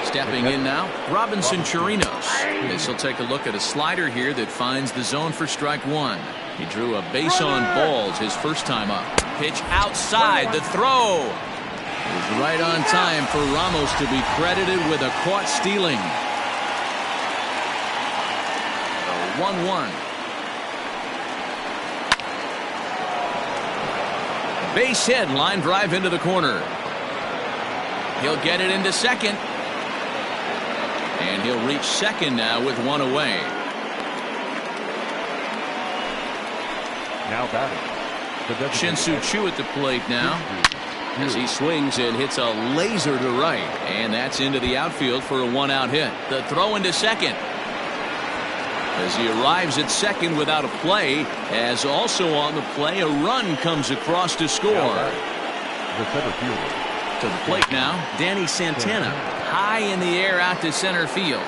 Stepping in now, Robinson Chirinos. This will take a look at a slider here that finds the zone for strike one. He drew a base on balls his first time up. Pitch outside, the throw is right on time for Ramos to be credited with a caught stealing. 1-1. Base hit, line drive into the corner. He'll get it into second. And he'll reach second now with one away. Now batting. Shin-Soo Choo at the plate now as he swings and hits a laser to right. And that's into the outfield for a one-out hit. The throw into second. As he arrives at second without a play, as also on the play, a run comes across to score. The center fielder. To the plate now, Danny Santana. High in the air out to center field.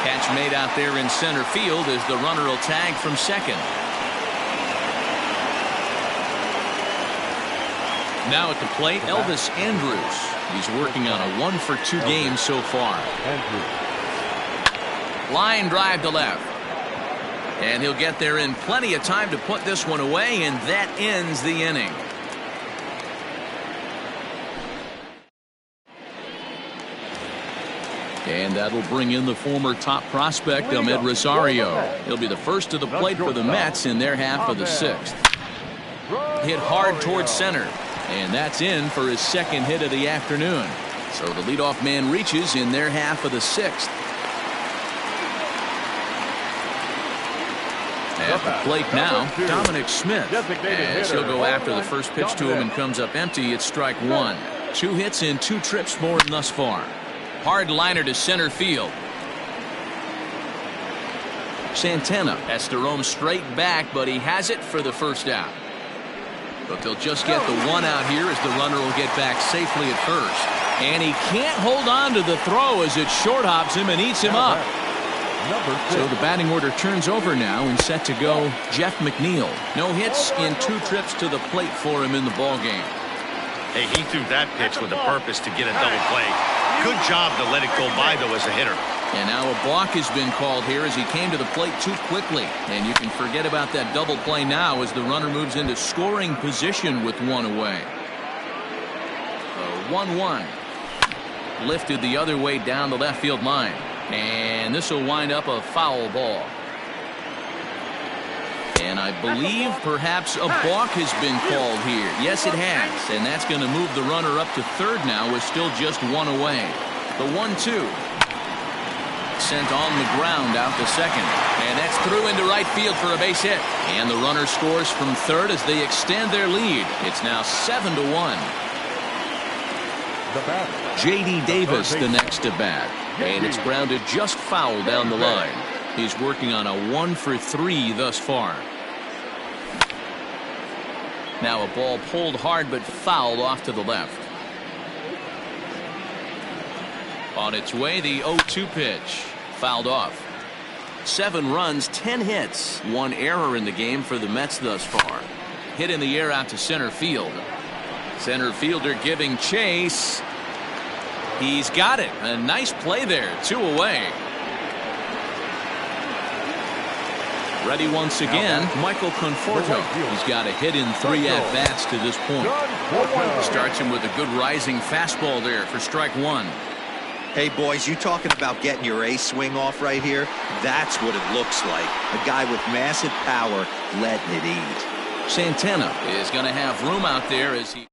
Catch made out there in center field as the runner will tag from second. Now at the plate, Elvis Andrus. He's working on a 1-for-2 game so far. Line drive to left. And he'll get there in plenty of time to put this one away, and that ends the inning. And that'll bring in the former top prospect, Ahmed Rosario. He'll be the first to the plate for the Mets in their half of the sixth. Hit hard towards center. And that's in for his second hit of the afternoon. So the leadoff man reaches in their half of the sixth. At the plate now, Dominic Smith. As he'll go after the first pitch to him and comes up empty, it's strike one. 2 hits in 2 trips for him thus far. Hard liner to center field. Santana has to roam straight back, but he has it for the first out. But they'll just get the one out here as the runner will get back safely at first. And he can't hold on to the throw as it short hops him and eats him up. So the batting order turns over now and set to go Jeff McNeil. No hits in 2 trips to the plate for him in the ballgame. Hey, he threw that pitch with a purpose to get a double play. Good job to let it go by, though, as a hitter. And now a balk has been called here as he came to the plate too quickly. And you can forget about that double play now as the runner moves into scoring position with one away. 1-1. Lifted the other way down the left field line. And this will wind up a foul ball. And I believe perhaps a balk has been called here. Yes, it has. And that's going to move the runner up to third now with still just one away. The 1-2. Sent on the ground out to second. And that's through into right field for a base hit. And the runner scores from third as they extend their lead. It's now 7-1. J.D. Davis the next to bat. And it's grounded just foul down the line. He's working on a 1-for-3 thus far. Now a ball pulled hard but fouled off to the left. On its way, the 0-2 pitch. Fouled off. 7 runs, 10 hits. 1 error in the game for the Mets thus far. Hit in the air out to center field. Center fielder giving chase. He's got it. A nice play there. 2 away. Ready once again, Michael Conforto. He's got a hit in 3 at-bats to this point. Starts him with a good rising fastball there for strike 1. Hey, boys, you talking about getting your ace swing off right here? That's what it looks like. A guy with massive power letting it eat. Santana is going to have room out there as he...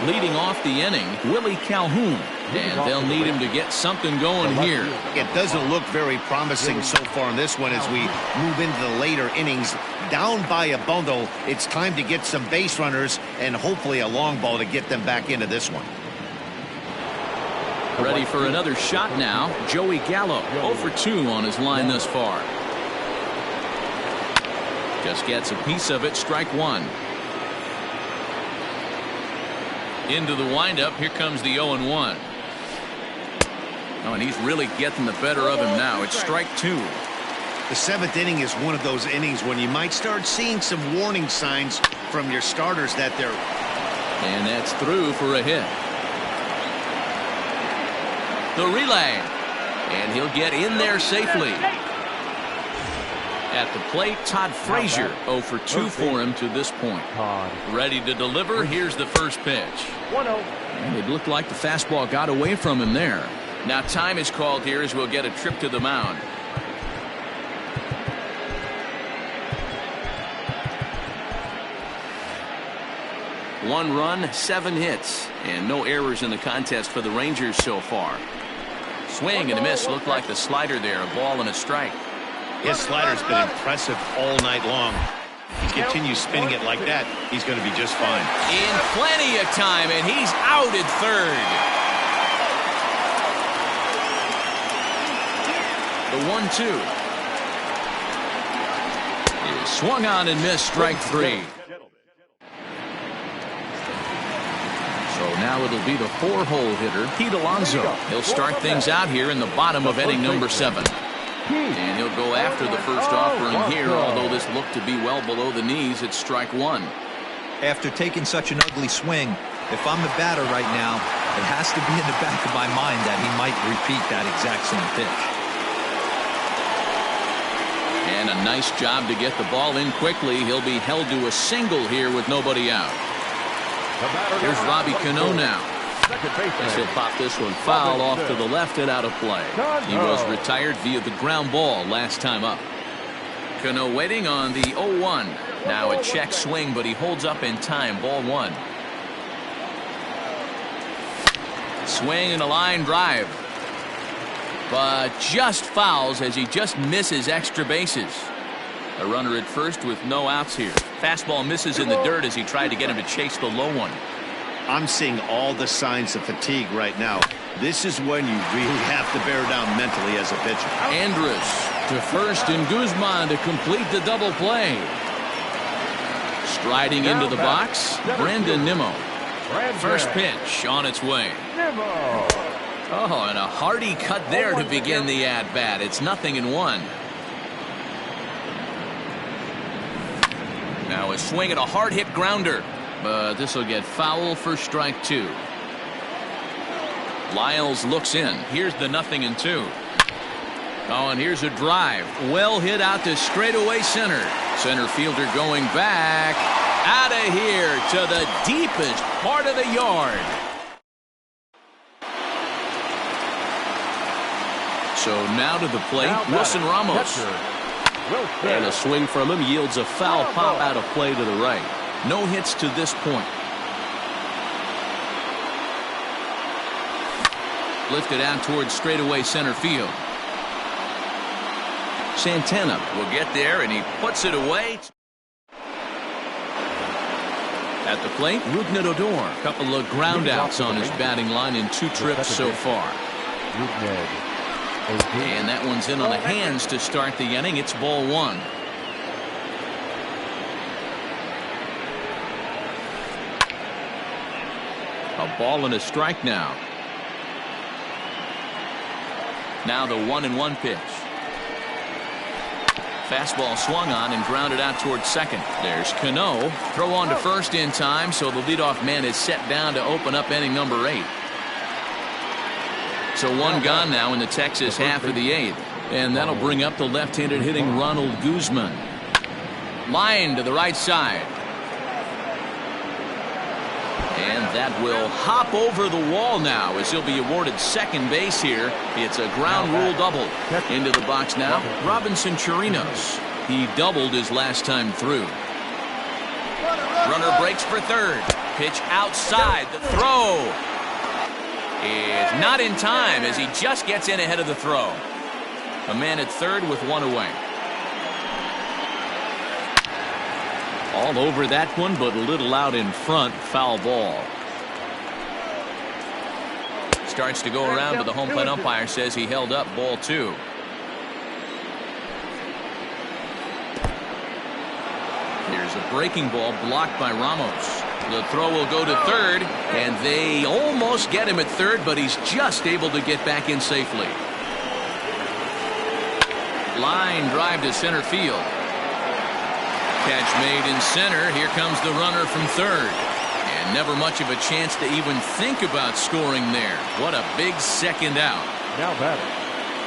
Leading off the inning, Willie Calhoun. And they'll need him to get something going here. It doesn't look very promising so far in this one as we move into the later innings. Down by a bundle, it's time to get some base runners and hopefully a long ball to get them back into this one. Ready for another shot now. Joey Gallo, 0 for 2 on his line thus far. Just gets a piece of it, strike 1. Into the windup, here comes the 0-1. Oh, and he's really getting the better of him now. It's strike 2. The 7th inning is one of those innings when you might start seeing some warning signs from your starters that they're... And that's through for a hit. The relay. And he'll get in there safely. At the plate, Todd Frazier, 0 for 2 for him to this point. Ready to deliver. Here's the first pitch. And it looked like the fastball got away from him there. Now time is called here as we'll get a trip to the mound. One run, 7 hits, and no errors in the contest for the Rangers so far. Swing and a miss. Looked like the slider there, a ball and a strike. His slider's been impressive all night long. If he continues spinning it like that, he's going to be just fine. In plenty of time, and he's out at third. The 1-2 is swung on and missed, strike 3. So now it'll be the 4-hole hitter, Pete Alonso. He'll start things out here in the bottom of inning number 7. And he'll go after the first offering here, although this looked to be well below the knees. It's strike 1. After taking such an ugly swing, if I'm the batter right now, it has to be in the back of my mind that he might repeat that exact same pitch. And a nice job to get the ball in quickly. He'll be held to a single here with nobody out. Here's Robbie Cano now. As he'll pop this one foul off to the left and out of play. He was retired via the ground ball last time up. Cano waiting on the 0-1. Now a check swing, but he holds up in time. Ball 1. Swing and a line drive. But just fouls as he just misses extra bases. A runner at first with no outs here. Fastball misses in the dirt as he tried to get him to chase the low one. I'm seeing all the signs of fatigue right now. This is when you really have to bear down mentally as a pitcher. Andrus to first and Guzman to complete the double play. Striding into the box, Brandon Nimmo. First pitch on its way. Oh, and a hearty cut there to begin the at-bat. It's 0-1. Now a swing at a hard-hit grounder. But this will get foul for strike 2. Lyles looks in. Here's the 0-2. Oh, and here's a drive. Well hit out to straightaway center. Center fielder going back. Out of here to the deepest part of the yard. So now to the plate, Wilson Ramos. And a swing from him yields a foul pop out of play to the right. No hits to this point. Lifted out towards straightaway center field. Santana will get there, and he puts it away. At the plate, Rougned Odor. A couple of ground outs on his batting line in 2 trips so far. And that one's in on the hands to start the inning. It's ball 1. A ball and a strike now. Now the 1-1 pitch. Fastball swung on and grounded out towards second. There's Cano. Throw on to first in time, so the leadoff man is set down to open up inning number 8. So one gone now in the Texas half of the 8th. And that'll bring up the left-handed hitting Ronald Guzman. Line to the right side. And that will hop over the wall now as he'll be awarded second base here. It's a ground rule double. Into the box now, Robinson Chirinos. He doubled his last time through. Runner breaks for third. Pitch outside. The throw is not in time as he just gets in ahead of the throw. A man at third with one away. All over that one, but a little out in front. Foul ball. Starts to go around, but the home plate umpire says he held up. Ball 2. Here's a breaking ball blocked by Ramos. The throw will go to third, and they almost get him at third, but he's just able to get back in safely. Line drive to center field. Catch made in center. Here comes the runner from third. And never much of a chance to even think about scoring there. What a big second out. Now batting.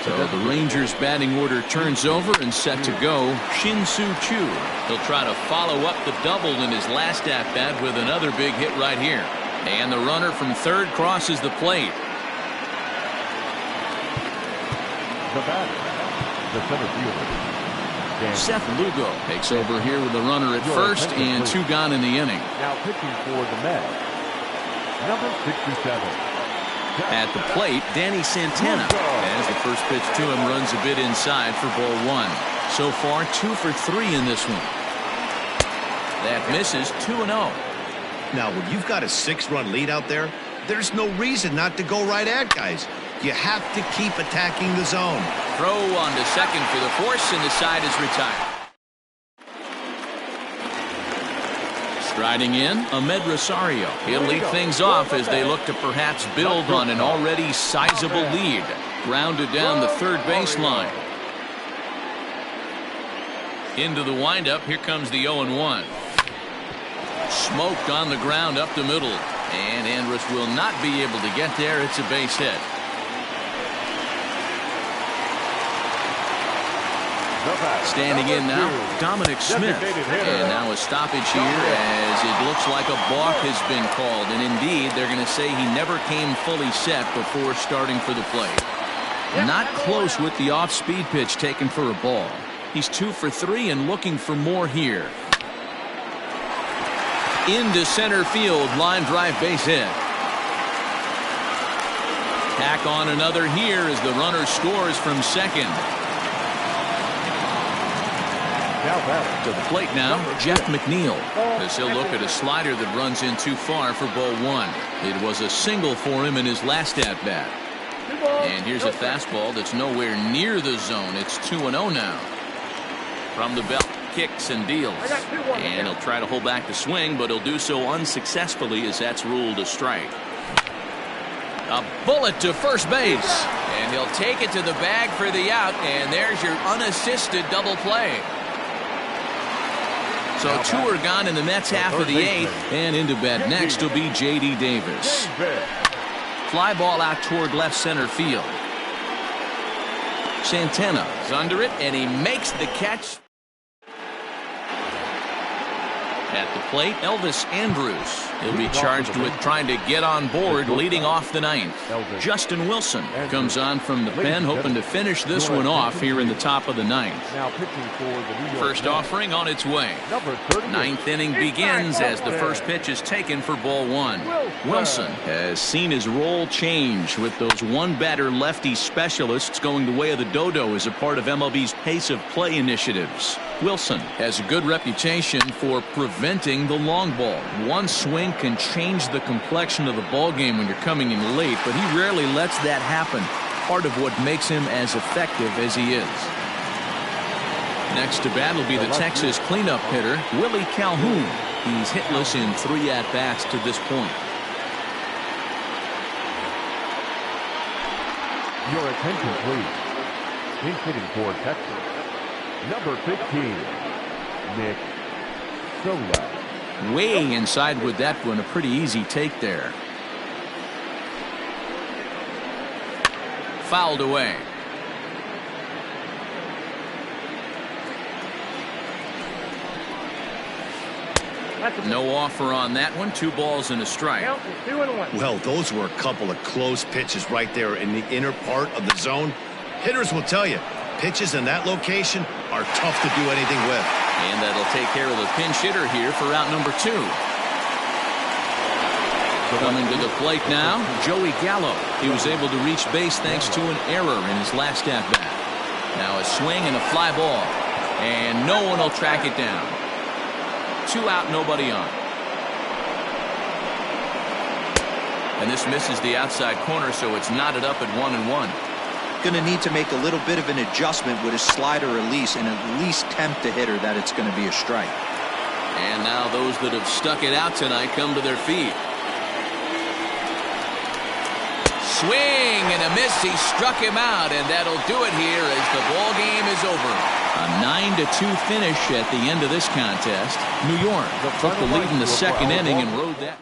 So the Rangers batting order turns over and set to go. Shin-Soo Choo. He'll try to follow up the double in his last at-bat with another big hit right here. And the runner from third crosses the plate. The batter, the center fielder, Seth Lugo takes over here with the runner at first and 2 gone in the inning. now pitching for the Mets, number 67. At the plate, Danny Santana. As the first pitch to him runs a bit inside for ball 1. So far 2 for 3 in this one. That misses. 2-0. Now, when you've got a 6-run lead out there, there's no reason not to go right at guys. You have to keep attacking the zone. Throw on to second for the force, and the side is retired. Striding in, Ahmed Rosario. He'll lead things off as they look to perhaps build on an already sizable lead. Grounded down the third baseline. Into the windup. Here comes the 0-1. Smoked on the ground up the middle. And Andrus will not be able to get there. It's a base hit. Standing in now, Dominic Smith. And now a stoppage here as it looks like a balk has been called. And indeed, they're going to say he never came fully set before starting for the plate. Not close with the off-speed pitch taken for a ball. He's 2 for 3 and looking for more here. Into center field, line drive base hit. Tack on another here as the runner scores from second. To the plate now, Jeff McNeil. As he'll look at a slider that runs in too far for ball 1. It was a single for him in his last at-bat. And here's a fastball that's nowhere near the zone. It's 2-0 now. From the belt, kicks and deals. And he'll try to hold back the swing, but he'll do so unsuccessfully as that's ruled a strike. A bullet to first base. And he'll take it to the bag for the out. And there's your unassisted double play. So 2 are gone in the Mets half of the 8th, and into bat next will be J.D. Davis. Fly ball out toward left center field. Santana is under it, and he makes the catch. At the plate, Elvis Andrus. He'll be charged with trying to get on board leading off the 9th. Justin Wilson comes on from the pen, hoping to finish this one off here in the top of the 9th. First offering on its way. 9th inning begins as the first pitch is taken for ball 1. Wilson has seen his role change with those one-batter lefty specialists going the way of the dodo as a part of MLB's pace of play initiatives. Wilson has a good reputation for preventing the long ball. One swing can change the complexion of the ball game when you're coming in late, but he rarely lets that happen. Part of what makes him as effective as he is. Next to bat will be the Texas cleanup hitter, Willie Calhoun. He's hitless in 3 at-bats to this point. Your attention, please. He's hitting for Texas. Number 15, Nick Solak. Way inside with that one. A pretty easy take there. Fouled away. No offer on that one. 2 balls and a strike. Well, those were a couple of close pitches right there in the inner part of the zone. Hitters will tell you, pitches in that location are tough to do anything with. And that'll take care of the pinch hitter here for out number 2. Coming to the plate now, Joey Gallo. He was able to reach base thanks to an error in his last at-bat. Now a swing and a fly ball. And no one will track it down. 2 out, nobody on. And this misses the outside corner, so it's knotted up at 1-1. Going to need to make a little bit of an adjustment with his slider release and at least tempt the hitter that it's going to be a strike. And now those that have stuck it out tonight come to their feet. Swing and a miss. He struck him out, and that'll do it here as the ball game is over. A 9-2 finish at the end of this contest. New York took the lead in the second inning and rode that.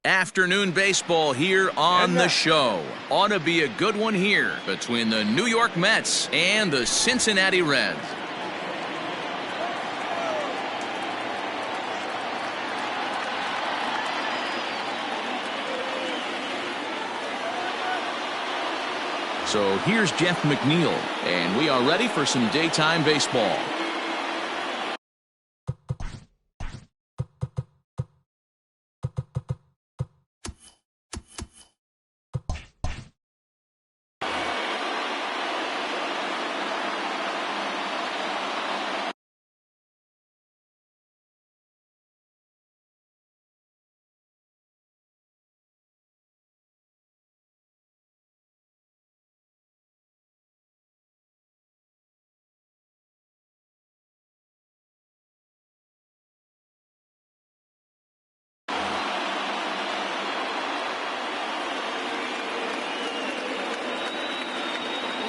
Afternoon baseball here on the show. Ought to be a good one here between the New York Mets and the Cincinnati Reds. So here's Jeff McNeil, and we are ready for some daytime baseball.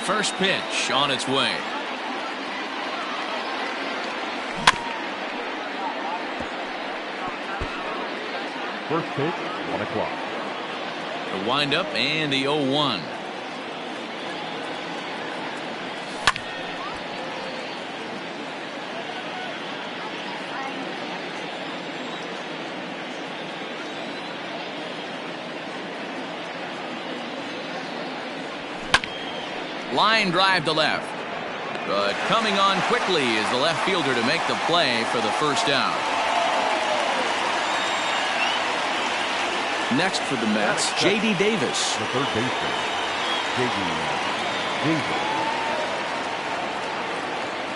First pitch on its way. First pitch, 1 o'clock. The windup and the 0-1. Line drive to left. But coming on quickly is the left fielder to make the play for the first out. Next for the Mets, J.D. Davis. The third baseman, J.D. Davis.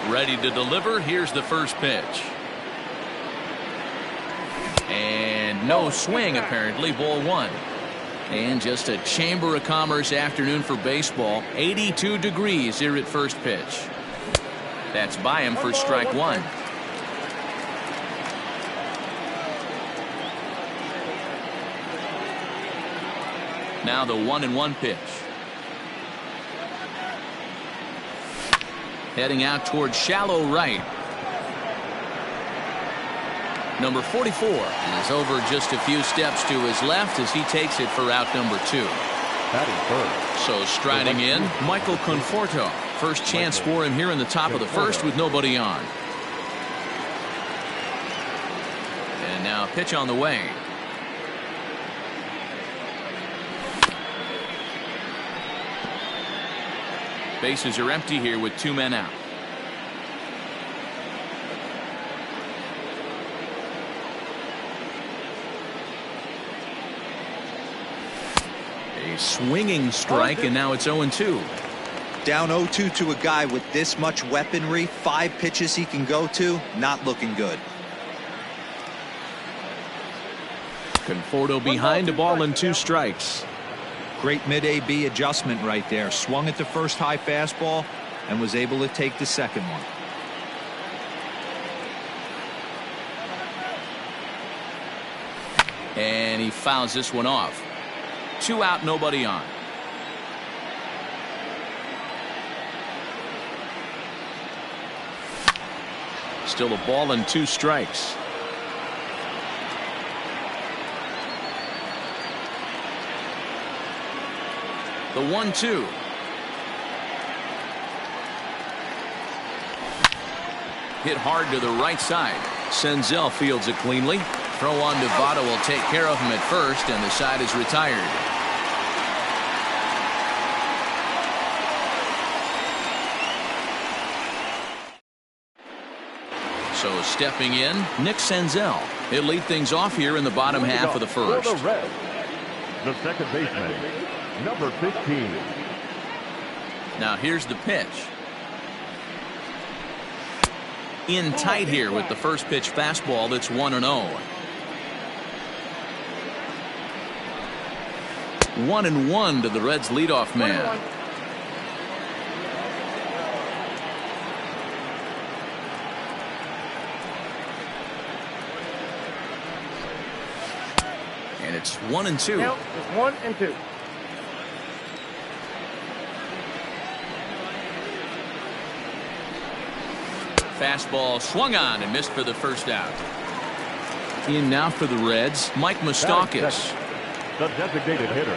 Ready to deliver. Here's the first pitch. And no swing, apparently. Ball 1. And just a Chamber of Commerce afternoon for baseball. 82 degrees here at first pitch. That's by him for strike 1. Now the 1-1 pitch. Heading out towards shallow right. Number 44 is over just a few steps to his left as he takes it for out number 2. So striding in, Michael Conforto. First chance for him here in the top of the first with nobody on. And now pitch on the way. Bases are empty here with 2 men out. A swinging strike, and now it's 0-2. Down 0-2 to a guy with this much weaponry, 5 pitches he can go to, not looking good. Conforto behind a ball and 2 strikes. Great mid-AB adjustment right there. Swung at the first high fastball and was able to take the second one. And he fouls this one off. 2 out, nobody on. Still a ball and 2 strikes. The 1-2. Hit hard to the right side. Senzel fields it cleanly. Throw on to Votto will take care of him at first, and the side is retired. So stepping in, Nick Senzel. He'll lead things off here in the bottom half of the first. For the Reds, the second baseman, number 15. Now here's the pitch. In tight here with the first pitch fastball that's 1-0. 1-1 to the Reds leadoff man. And it's 1-2. Count is 1-2. Fastball swung on and missed for the first out. In now for the Reds, Mike Moustakas. the designated hitter.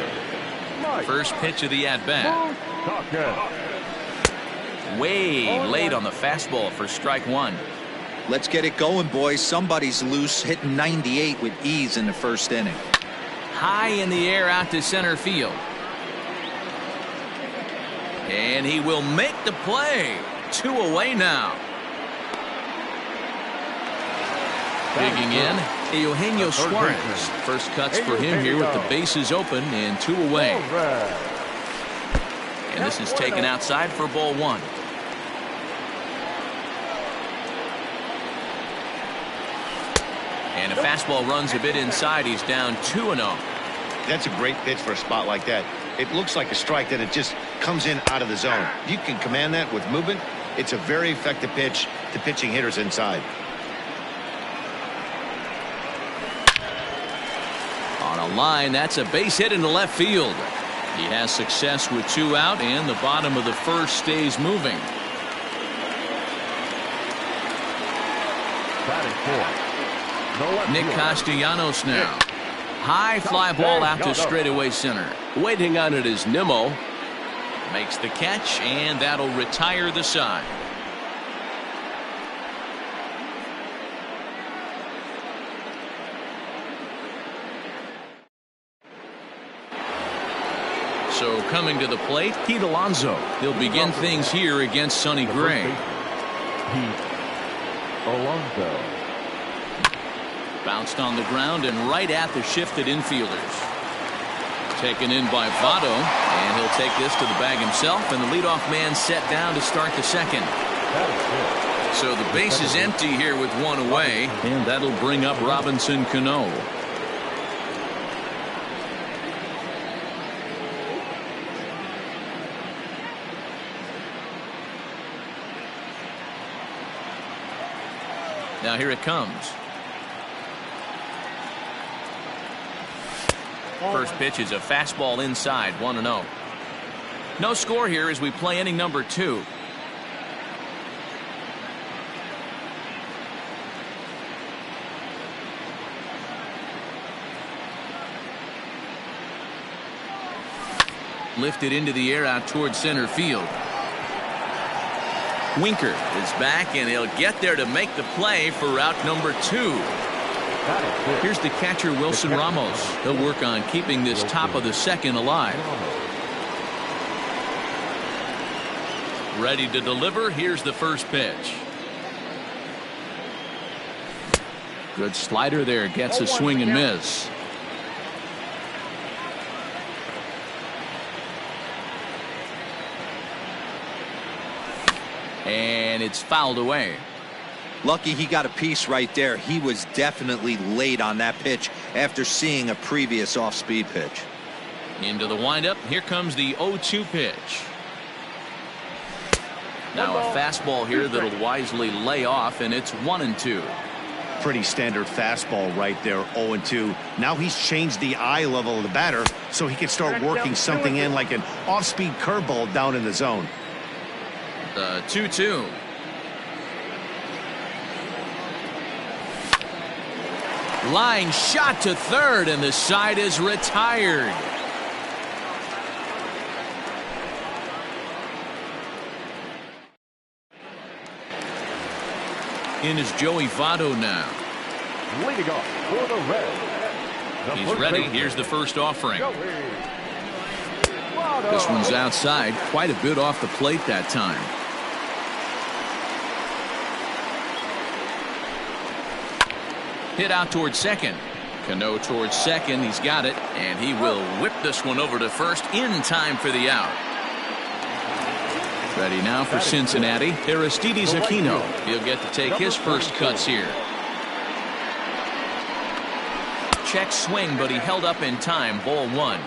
First pitch of the at-bat. Way late on the fastball for strike one. Let's get it going, boys. Somebody's loose, hitting 98 with ease in the first inning. High in the air out to center field. And he will make the play. 2 away now. Digging in, Eugenio Suarez. First cuts for him here with the bases open and 2 away. And this is taken outside for ball 1. And a fastball runs a bit inside. He's down 2-0. That's a great pitch for a spot like that. It looks like a strike that it just comes in out of the zone. You can command that with movement. It's a very effective pitch to pitching hitters inside. On a line, that's a base hit into left field. He has success with 2 out, and the bottom of the first stays moving. Nick Castellanos now. High fly ball out to straightaway center. Waiting on it is Nimmo. Makes the catch, and that'll retire the side. So coming to the plate, Pete Alonso. He'll begin things here against Sonny Gray. Pete Alonso. Bounced on the ground and right at the shifted infielders. Taken in by Votto, and he'll take this to the bag himself, and the leadoff man set down to start the second. So the base is empty here with 1 away, and that'll bring up Robinson Cano. Now here it comes. First pitch is a fastball inside, 1-0. No score here as we play inning number 2. Lifted into the air out towards center field. Winker is back, and he'll get there to make the play for out number 2. Here's the catcher, Wilson Ramos. He'll work on keeping this top of the second alive. Ready to deliver. Here's the first pitch. Good slider there. Gets a swing and miss. And it's fouled away. Lucky he got a piece right there. He was definitely late on that pitch after seeing a previous off-speed pitch. Into the windup. Here comes the 0-2 pitch. Now a fastball here that'll wisely lay off, and it's 1-2. Pretty standard fastball right there, 0-2. Now he's changed the eye level of the batter so he can start working something in like an off-speed curveball down in the zone. The 2-2. Line shot to third, and the side is retired. In is Joey Votto now. Leading off for the Reds. He's ready. Here's the first offering. This one's outside, quite a bit off the plate that time. Hit out towards second. Cano towards second. He's got it, and he will whip this one over to first in time for the out. Ready now for Cincinnati, Aristides Aquino. He'll get to take his first cuts here. Check swing, but he held up in time. Ball 1.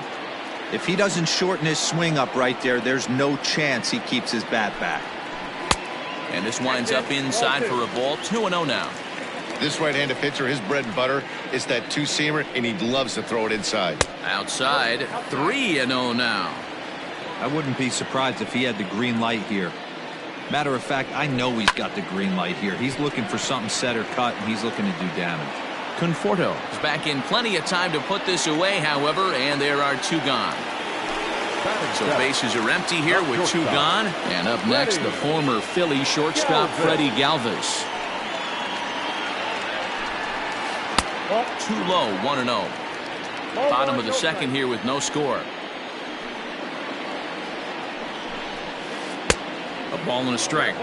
If he doesn't shorten his swing up right there, there's no chance he keeps his bat back. And this winds up inside for a ball. 2-0 now. This right-handed pitcher, his bread and butter is that two-seamer, and he loves to throw it inside. Outside, 3-0 now. I wouldn't be surprised if he had the green light here. Matter of fact, I know he's got the green light here. He's looking for something set or cut, and he's looking to do damage. Conforto is back in plenty of time to put this away, however, and there are 2 gone. So bases are empty here with 2 gone. And up next, the former Philly shortstop Freddie Galvis. Too low, 1-0. Bottom of the second here with no score. A ball and a strike.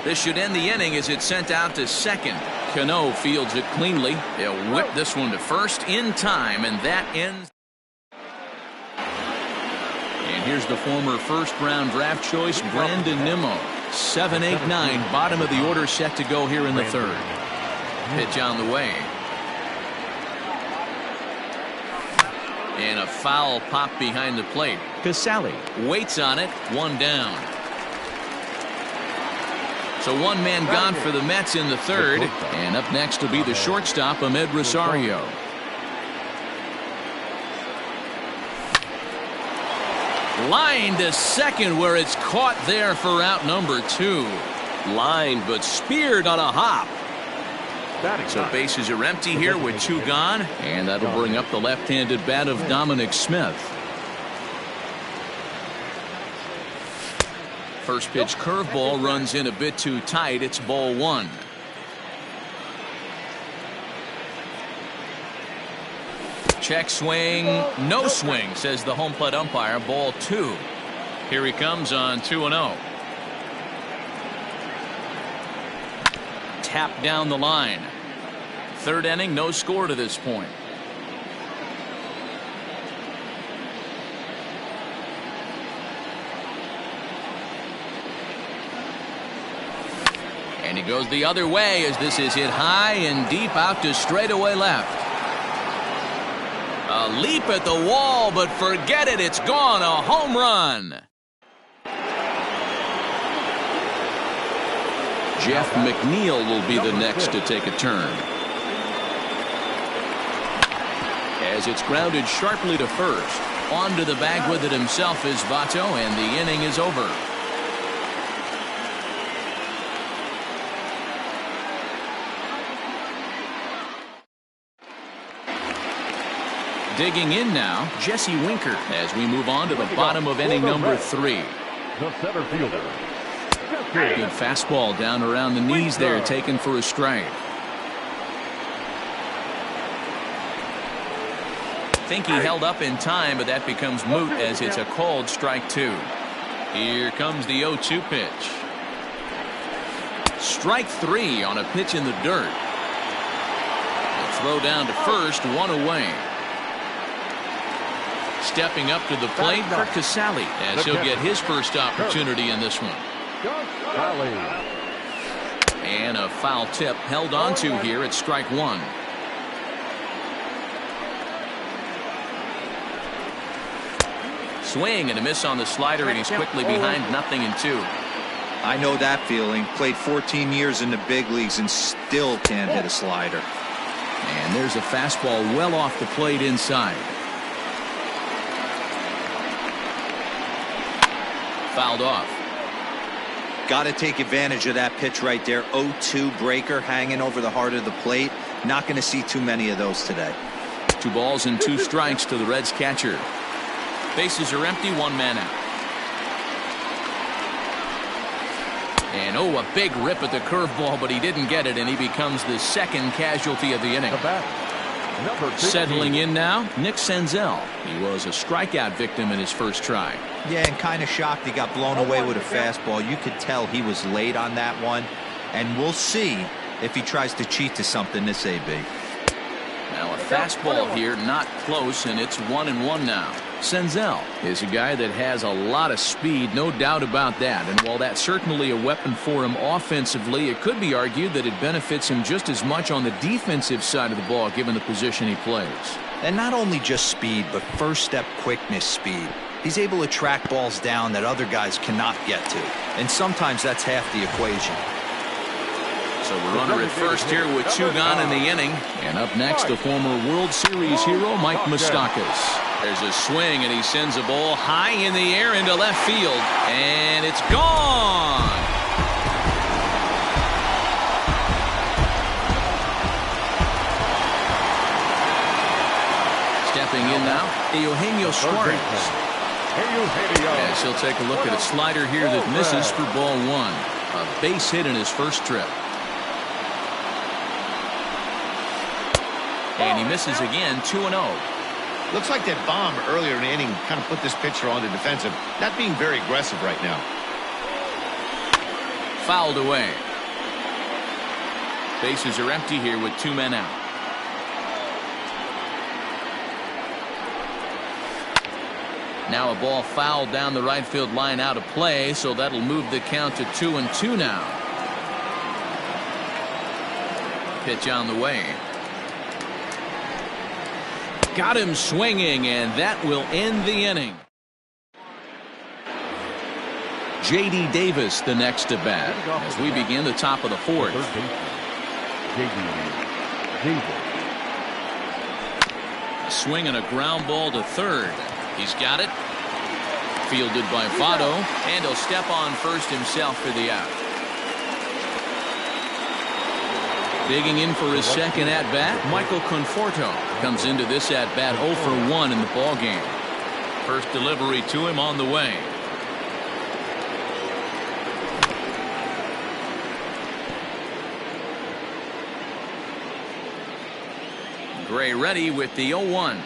This should end the inning as it's sent out to second. Cano fields it cleanly. They'll whip this one to first in time, and that ends. And here's the former first-round draft choice, Brandon Nimmo. 7-8-9, bottom of the order set to go here in the third. Pitch on the way. And a foul pop behind the plate. Casale waits on it, 1 down. So 1 man gone for the Mets in the third. And up next will be the shortstop, Ahmed Rosario. Line to second where it's caught there for out number 2. Lined but speared on a hop. So bases are empty here with 2 gone. And that'll bring up the left-handed bat of Dominic Smith. First pitch curveball runs in a bit too tight. It's ball 1. Check swing, no swing, says the home plate umpire. Ball 2. Here he comes on 2-0. Tap down the line. Third inning, no score to this point. And he goes the other way as this is hit high and deep out to straightaway left. A leap at the wall, but forget it. It's gone. A home run. Jeff McNeil will be the next to take a turn. As it's grounded sharply to first. Onto the bag with it himself is Votto, and the inning is over. Digging in now, Jesse Winker, as we move on to the bottom of inning number 3. The center fielder. Good fastball down around the knees there, taken for a strike. Think he held up in time, but that becomes moot as it's a called strike 2. Here comes the 0-2 pitch. Strike 3 on a pitch in the dirt. A throw down to first, 1 away. Stepping up to the plate, Casale, as he'll get his first opportunity in this one. And a foul tip held onto here at strike 1. Swing and a miss on the slider, and he's quickly behind 0-2. I know that feeling. Played 14 years in the big leagues and still can't hit a slider. And there's a fastball well off the plate inside. Fouled off. Got to take advantage of that pitch right there. 0-2 breaker hanging over the heart of the plate. Not going to see too many of those today. 2 balls and 2 strikes to the Reds catcher. Bases are empty, 1 man out. And a big rip at the curveball, but he didn't get it, and he becomes the second casualty of the inning. Settling in now, Nick Senzel. He was a strikeout victim in his first try. Yeah, and kind of shocked he got blown away with a fastball. You could tell he was late on that one, and we'll see if he tries to cheat to something this AB. Now a fastball here, not close, and it's 1-1 now. Senzel is a guy that has a lot of speed, no doubt about that. And while that's certainly a weapon for him offensively, it could be argued that it benefits him just as much on the defensive side of the ball, given the position he plays. And not only just speed, but first step quickness speed. He's able to track balls down that other guys cannot get to. And sometimes that's half the equation. So the runner at first here with 2 gone in the inning. And up next, the former World Series hero, Mike Moustakas. There's a swing, and he sends a ball high in the air into left field, and it's gone. Stepping in now, Eugenio Suarez. As he'll take a look at a slider here that misses for ball one. A base hit in his first trip. And he misses again, 2-0. Looks like that bomb earlier in the inning kind of put this pitcher on the defensive. Not being very aggressive right now. Fouled away. Bases are empty here with 2 men out. Now a ball fouled down the right field line out of play, so that'll move the count to 2-2 now. Pitch on the way. Got him swinging, and that will end the inning. J.D. Davis the next to bat as we begin the top of the fourth. Swing and a ground ball to third. He's got it. Fielded by Votto, and he'll step on first himself for the out. Digging in for his second at-bat, Michael Conforto comes into this at-bat 0 for 1 in the ballgame. First delivery to him on the way. Gray ready with the 0-1.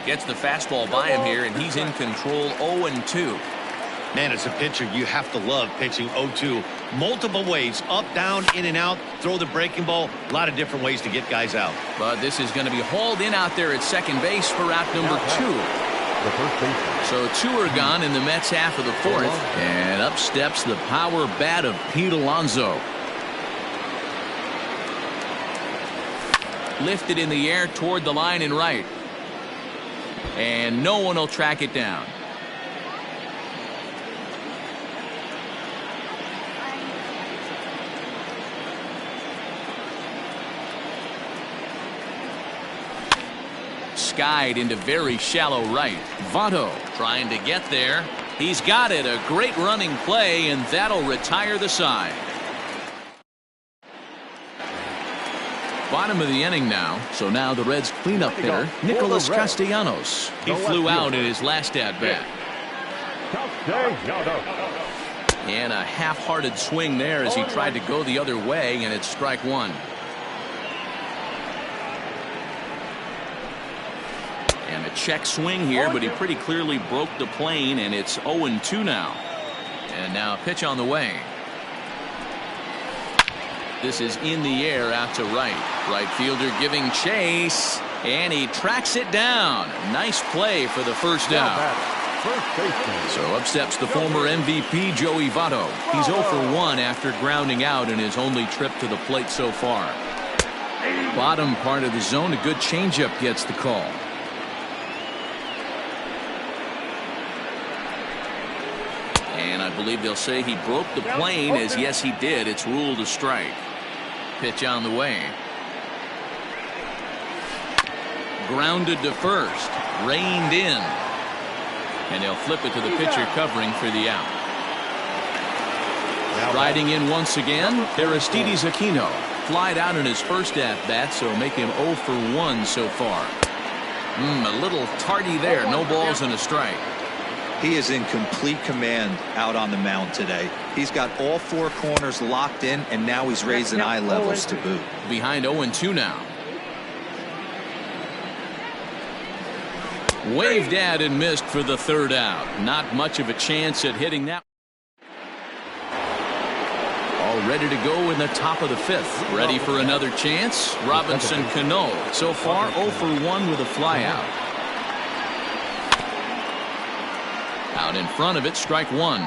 Gets the fastball by him here, and he's in control 0-2. Man, as a pitcher, you have to love pitching 0-2. Multiple ways, up, down, in and out, throw the breaking ball. A lot of different ways to get guys out. But this is going to be hauled in out there at second base for out number 2. So 2 are gone in the Mets half of the fourth. And up steps the power bat of Pete Alonso. Lifted in the air toward the line and right. And no one will track it down. Skied into very shallow right. Votto trying to get there. He's got it. A great running play, and that'll retire the side. Bottom of the inning now. So now the Reds cleanup hitter, Nicholas Castellanos. He flew out in his last at-bat. And a half-hearted swing there as he tried to go the other way, and it's strike one. And a check swing here, but he pretty clearly broke the plane, and it's 0-2 now. And now a pitch on the way. This is in the air out to right. Right fielder giving chase, and he tracks it down. Nice play for the first out. So up steps the former MVP Joey Votto. He's 0 for 1 after grounding out in his only trip to the plate so far. Bottom part of the zone, a good changeup gets the call. And I believe they'll say he broke the plane, as yes he did. It's ruled a strike. Pitch on the way. Grounded to first. Reined in. And they'll flip it to the pitcher covering for the out. Riding in once again, Aristides Aquino. Flied out in his first at-bat, so make him 0 for 1 so far. A little tardy there. No balls and a strike. He is in complete command out on the mound today. He's got all 4 corners locked in, and now he's raising eye levels to boot. Behind 0-2 now. Waved at and missed for the third out. Not much of a chance at hitting that. All ready to go in the top of the fifth. Ready for another chance. Robinson Cano. So far 0 for 1 with a flyout. Out in front of it, strike one.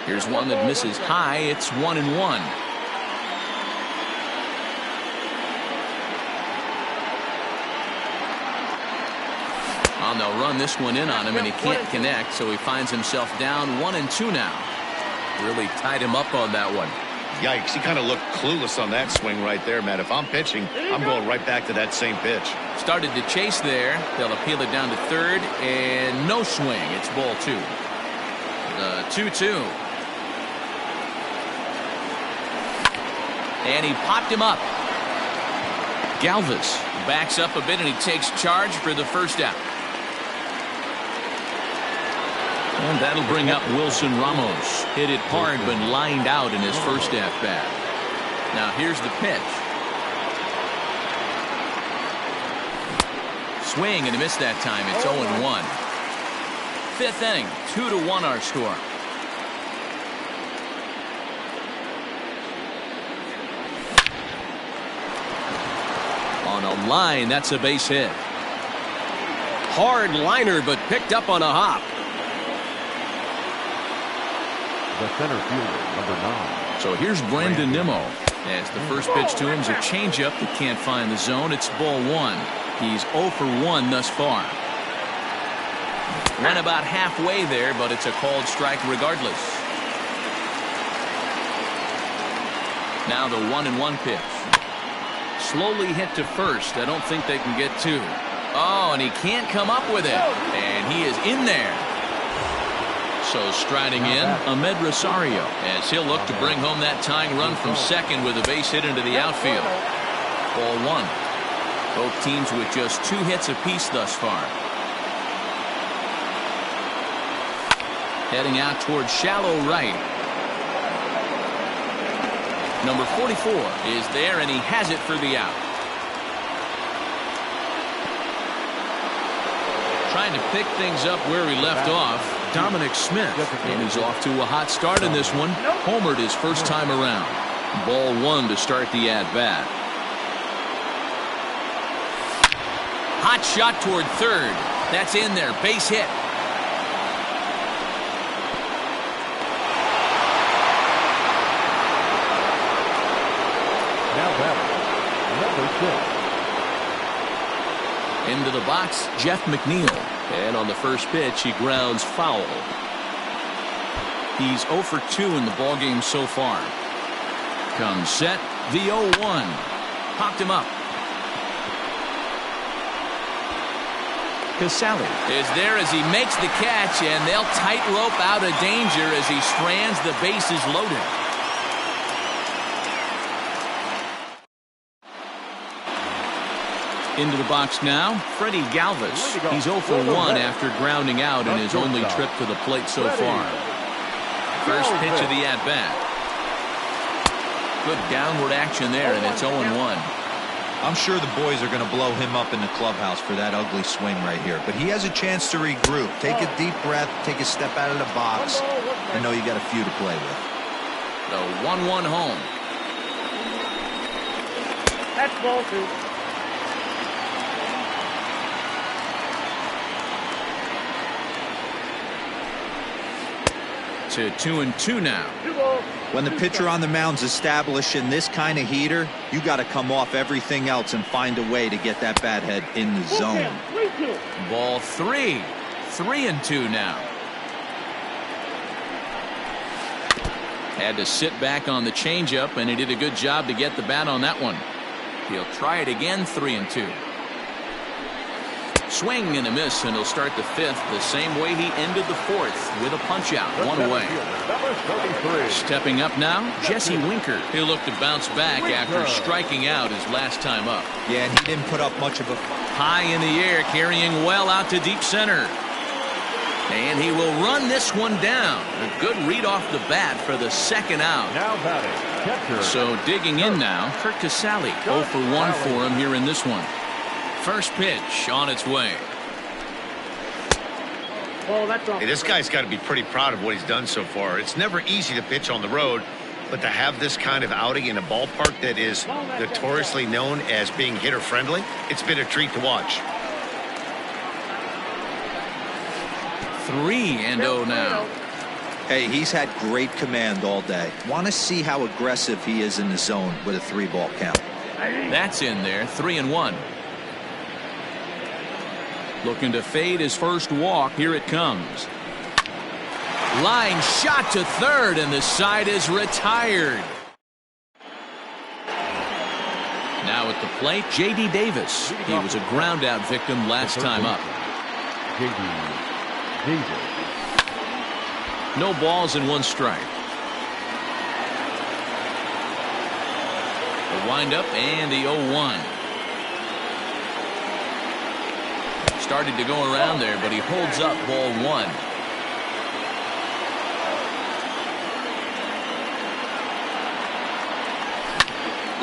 Here's one that misses high. It's 1-1. And they'll run this one in on him, and he can't connect, so he finds himself down 1-2 now. Really tied him up on that one. Yikes, he kind of looked clueless on that swing right there, Matt. If I'm pitching, I'm going right back to that same pitch. Started to chase there. They'll appeal it down to third, and no swing. It's ball 2. The 2-2. And he popped him up. Galvis backs up a bit, and he takes charge for the first out. And that'll bring up Wilson Ramos. Hit it hard, but lined out in his first at-bat. Now here's the pitch. Swing and a miss that time. It's 0-1. Fifth inning, 2-1 our score. On a line, that's a base hit. Hard liner, but picked up on a hop. The center fielder, number 9. So here's Brandon Nimmo. As the first pitch to him is a changeup that can't find the zone. It's ball 1. He's 0 for 1 thus far. Went about halfway there, but it's a called strike regardless. Now the 1-1 pitch. Slowly hit to first. I don't think they can get 2. Oh, and he can't come up with it. And he is in there. So striding in, Ahmed Rosario, as he'll look to bring home that tying run from second with a base hit into the outfield. Ball 1. Both teams with just 2 hits apiece thus far. Heading out towards shallow right. Number 44 is there, and he has it for the out. Trying to pick things up where he left off, Dominic Smith, and he's off to a hot start in this one. Homered his first time around. Ball 1 to start the at-bat. Hot shot toward third. That's in there. Base hit. Now batting, number 6. Into the box, Jeff McNeil. And on the first pitch, he grounds foul. He's 0 for 2 in the ballgame so far. Comes set, the 0-1. Popped him up. Casali is there as he makes the catch, and they'll tightrope out of danger as he strands the bases loaded. Into the box now, Freddie Galvis. He's 0 for 1 after grounding out in his only trip to the plate so far. First pitch of the at-bat. Good downward action there, and it's 0-1. I'm sure the boys are going to blow him up in the clubhouse for that ugly swing right here. But he has a chance to regroup. Take a deep breath, take a step out of the box. I know you got a few to play with. The 1-1 home. That's ball 2. To 2-2 now. When the pitcher on the mound's establishing this kind of heater, you got to come off everything else and find a way to get that bat head in the zone. Ball 3. 3-2 now. Had to sit back on the changeup, and he did a good job to get the bat on that one. He'll try it again, 3-2. Swing and a miss, and he'll start the 5th the same way he ended the 4th with a punch out, 1 away. Stepping up now, Jesse Winker. He'll look to bounce back after striking out his last time up. Yeah, and he didn't put up much of a... High in the air, carrying well out to deep center. And he will run this one down. A good read off the bat for the 2nd out. Now batting, catcher. So digging in now, Kurt Casali. 0 for 1 for him here in this one. First pitch on its way. Hey, this guy's got to be pretty proud of what he's done so far. It's never easy to pitch on the road, but to have this kind of outing in a ballpark that is notoriously known as being hitter friendly, it's been a treat to watch. 3-0 now. Hey, he's had great command all day. Want to see how aggressive he is in the zone with a 3-ball count. That's in there, 3-1. Looking to fade his first walk. Here it comes. Line shot to third, and the side is retired. Now at the plate, J.D. Davis. He was a ground-out victim last time up. J.D. Davis. No balls and 1 strike. The windup and the 0-1. Started to go around there, but he holds up ball 1.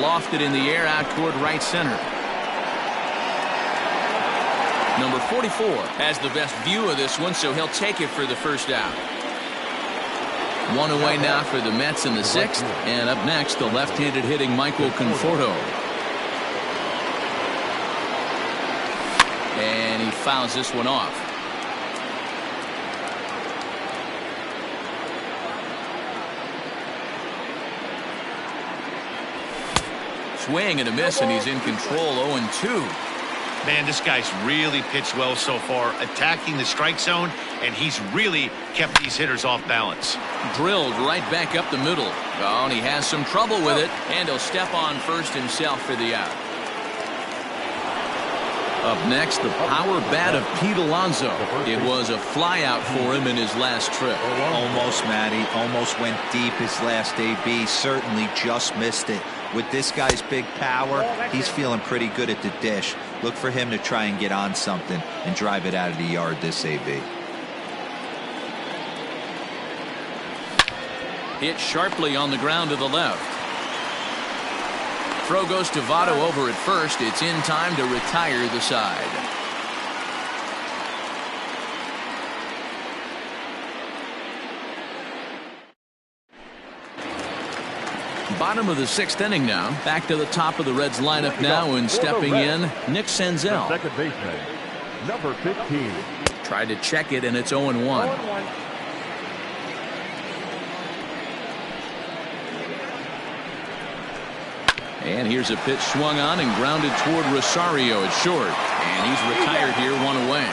Lofted in the air out toward right center. Number 44 has the best view of this one, so he'll take it for the first out. 1 away now for the Mets in the 6th. And up next, the left-handed hitting Michael Conforto. And he fouls this one off. Swing and a miss, and he's in control. 0-2. Man, this guy's really pitched well so far, attacking the strike zone, and he's really kept these hitters off balance. Drilled right back up the middle. Oh, and he has some trouble with it, and he'll step on first himself for the out. Up next, the power bat of Pete Alonso. It was a flyout for him in his last trip. Almost, Matty. Almost went deep his last AB. Certainly just missed it. With this guy's big power, he's feeling pretty good at the dish. Look for him to try and get on something and drive it out of the yard this AB. Hit sharply on the ground to the left. Throw goes to Votto over at first. It's in time to retire the side. Bottom of the 6th inning now. Back to the top of the Reds lineup now, and stepping in, Nick Senzel. Second baseman, number 15. Tried to check it, and it's 0-1. And here's a pitch swung on and grounded toward Rosario at short. And he's retired here, 1 away.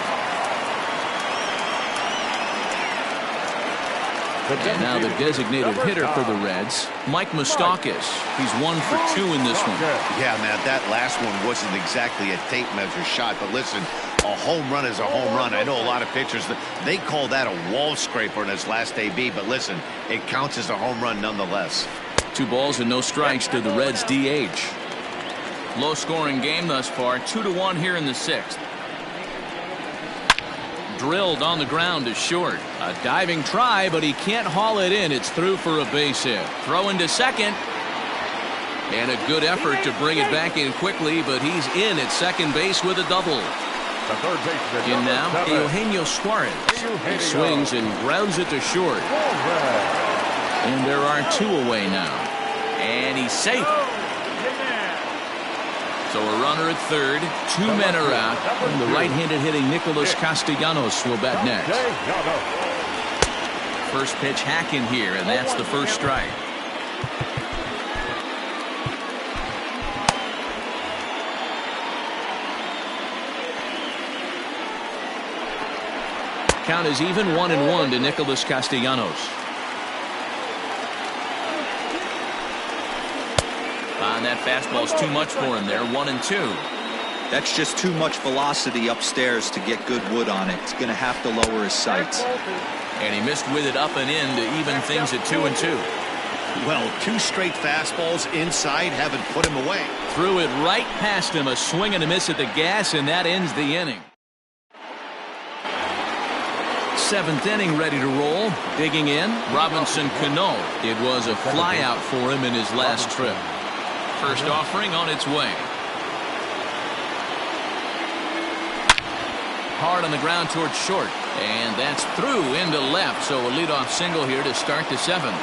And now the designated hitter for the Reds, Mike Moustakas. He's 1 for 2 in this one. Yeah, man, that last one wasn't exactly a tape measure shot, but listen, a home run is a home run. I know a lot of pitchers, they call that a wall scraper in his last AB, but listen, it counts as a home run nonetheless. 2 balls and no strikes to the Reds DH. Low scoring game thus far, 2-1 here in the 6th. Drilled on the ground to short. A diving try, but he can't haul it in. It's through for a base hit. Throw into second. And a good effort to bring it back in quickly, but he's in at second base with a double. The third baseman, In now, Eugenio Suarez. He swings and grounds it to short. And there are 2 away now. And he's safe. So a runner at third. 2 men are out. And the right-handed hitting Nicholas Castellanos will bat next. First pitch hacking here, and that's the first strike. Count is even, 1-1 to Nicholas Castellanos. And that fastball's too much for him there. 1-2. That's just too much velocity upstairs to get good wood on it. He's going to have to lower his sights. And he missed with it up and in to even things at 2-2. Well, 2 straight fastballs inside haven't put him away. Threw it right past him. A swing and a miss at the gas, and that ends the inning. 7th inning ready to roll. Digging in, Robinson Cano. It was a flyout for him in his last trip. First offering on its way. Hard on the ground towards short. And that's through into left. So a leadoff single here to start the 7th.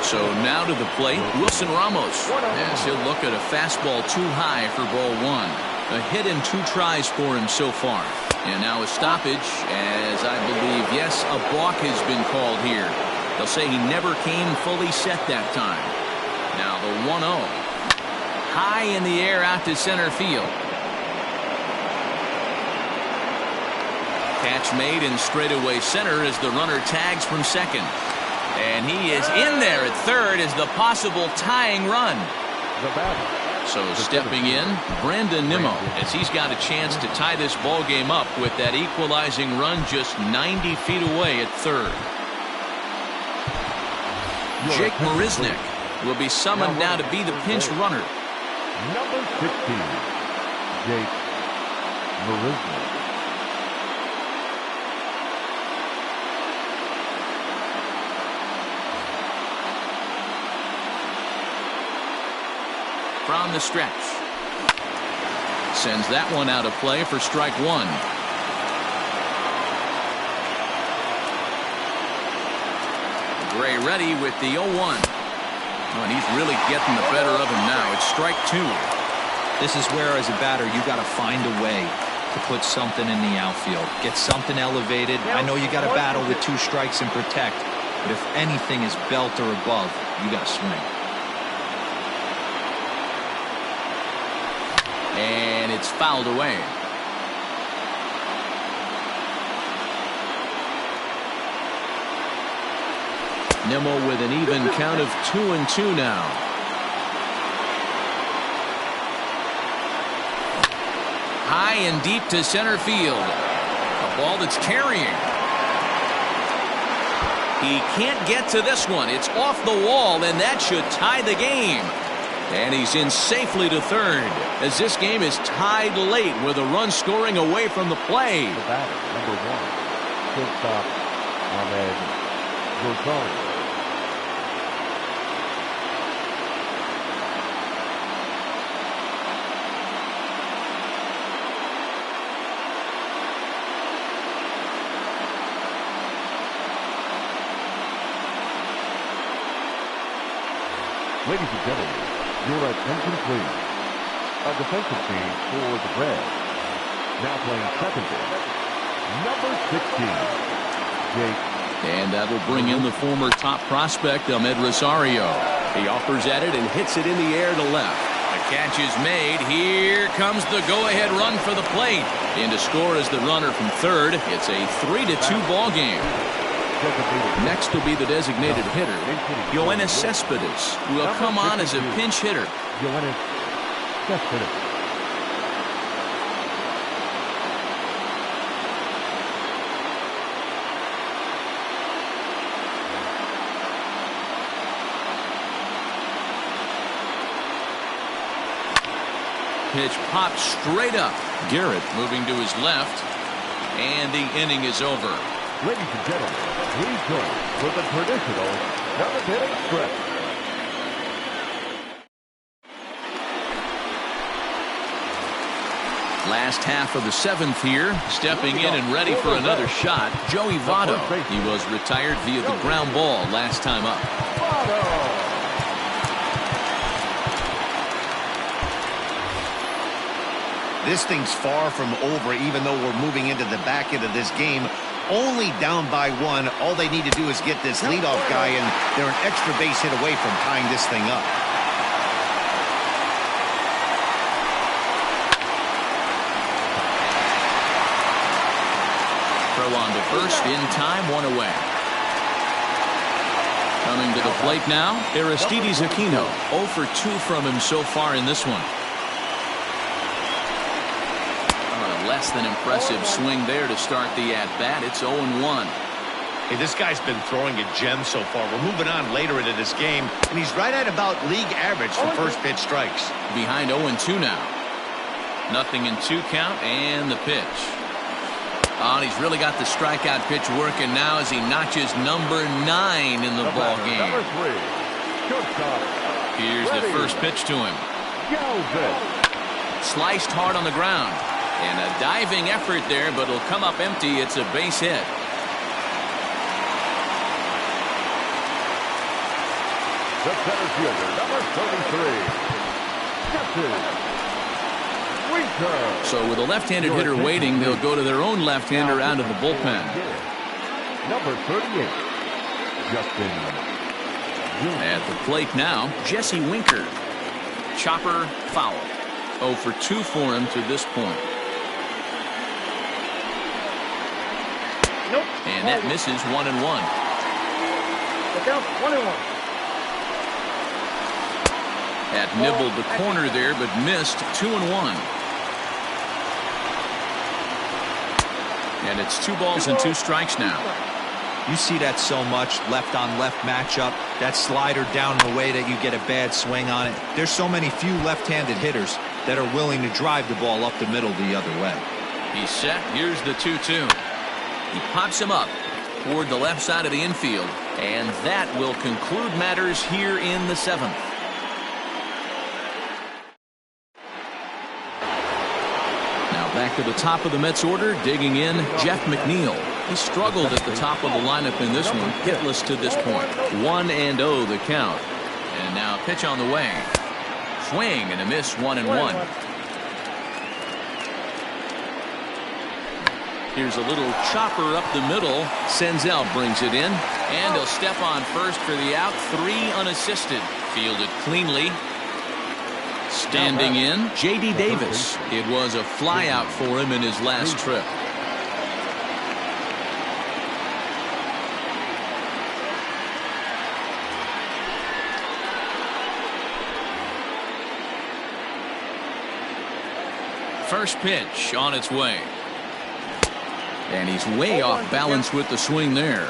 So now to the plate, Wilson Ramos. As he'll look at a fastball too high for ball 1. A hit in 2 tries for him so far. And now a stoppage, as I believe, yes, a balk has been called here. They'll say he never came fully set that time. Now The 1-0. High in the air out to center field. Catch made in straightaway center as the runner tags from second. And he is in there at third as the possible tying run. So stepping in, Brandon Nimmo, as he's got a chance to tie this ball game up with that equalizing run just 90 feet away at third. Jake Marisnik will be summoned now to be the pinch runner. Number 16, Jake Marisnik. From the stretch. Sends that one out of play for strike one. Gray ready with the 0-1. Oh, and he's really getting the better of him now. It's strike two. This is where, as a batter, you got to find a way to put something in the outfield. Get something elevated. I know you got to battle with 2 strikes and protect, but if anything is belt or above, you got to swing. And it's fouled away. Nimmo with an even count of 2-2 now. High and deep to center field. A ball that's carrying. He can't get to this one. It's off the wall, and that should tie the game. And he's in safely to third as this game is tied late with a run scoring away from the play. The batter, number 1, shortstop Ahmed Rosario. Ladies and gentlemen, your attention please. A defensive change for the Reds. Now playing second base, number 16, Jake. And that will bring in the former top prospect, Ahmed Rosario. He offers at it and hits it in the air to left. The catch is made. Here comes the go-ahead run for the plate. In to score is the runner from third. It's a 3-2 ball game. Next will be the designated hitter, Yoenis Cespedes, who will come on as a pinch hitter. Yoenis Cespedes. Pitch popped straight up. Garrett moving to his left, and the inning is over. Ladies and gentlemen, please join for the traditional 7th-inning stretch. Last half of the 7th here, stepping in and ready for another shot, Joey Votto. He was retired via the ground ball last time up. This thing's far from over, even though we're moving into the back end of this game. Only down by 1. All they need to do is get this leadoff guy, and they're an extra base hit away from tying this thing up. Throw on to first, in time, 1 away. Coming to the plate now, Aristides Aquino. 0 for 2 from him so far in this one. Less than impressive swing there to start the at-bat. It's 0-1. Hey, this guy's been throwing a gem so far. We're moving on later into this game, and he's right at about league average for first pitch strikes. Behind 0-2 now. 0-2 count, and the pitch. Oh, and he's really got the strikeout pitch working now as he notches number 9 in the ball game. Number 3, shortstop. Here's the first pitch to him. Sliced hard on the ground. And a diving effort there, but it'll come up empty. It's a base hit. The center fielder, number 33, So with a left-handed hitter waiting, they'll go to their own left-hander out of the bullpen. Number 38, Justin At the plate now, Jesse Winker. Chopper foul. 0 for 2 for him to this point. Nope. And that misses 1-1. Look out, 1-1. Had nibbled the corner there, but missed 2-1. And it's 2 balls and 2 strikes now. You see that so much, left on left matchup, that slider down in a way that you get a bad swing on it. There's so many few left-handed hitters that are willing to drive the ball up the middle the other way. He's set. Here's the 2-2. He pops him up toward the left side of the infield, and that will conclude matters here in the 7th. Now back to the top of the Mets order, digging in, Jeff McNeil. He struggled at the top of the lineup in this one, hitless to this point. 1-0 the count. And now pitch on the way. Swing and a miss, 1-1. Here's a little chopper up the middle. Senzel brings it in, and he'll step on first for the out. 3 unassisted. Fielded cleanly. Standing in, J.D. Davis. It was a fly out for him in his last trip. First pitch on its way. And he's way off balance with the swing there.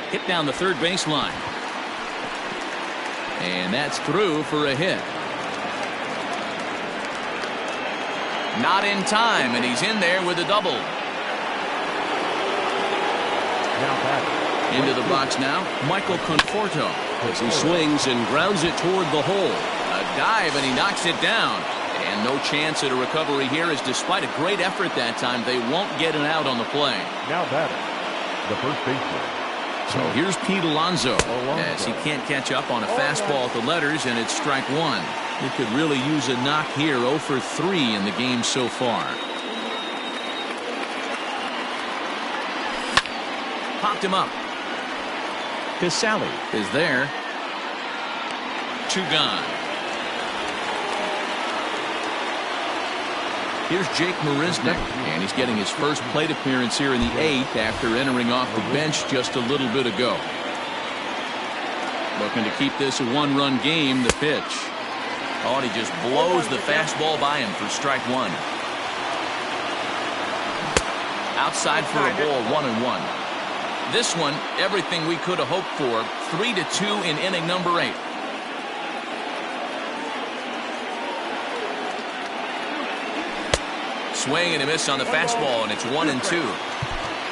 Hit down the third baseline. And that's through for a hit. Not in time, and he's in there with a double. Into the box now, Michael Conforto, as he swings and grounds it toward the hole. A dive, and he knocks it down. And no chance at a recovery here, as despite a great effort that time, they won't get an out on the play. Now batting, the first baseman. So here's Pete Alonso, as he can't catch up on a fastball at the letters, and it's strike 1. He could really use a knock here. 0 for 3 in the game so far. Popped him up. Casali is there. 2 gone. Here's Jake Marisnick, and he's getting his first plate appearance here in the 8th after entering off the bench just a little bit ago. Looking to keep this a 1-run game. The pitch. Oh, and he just blows the fastball by him for strike 1. Outside for a ball, 1-1. This one, everything we could have hoped for. 3-2 in inning number 8. Swing and a miss on the fastball, and it's 1-2.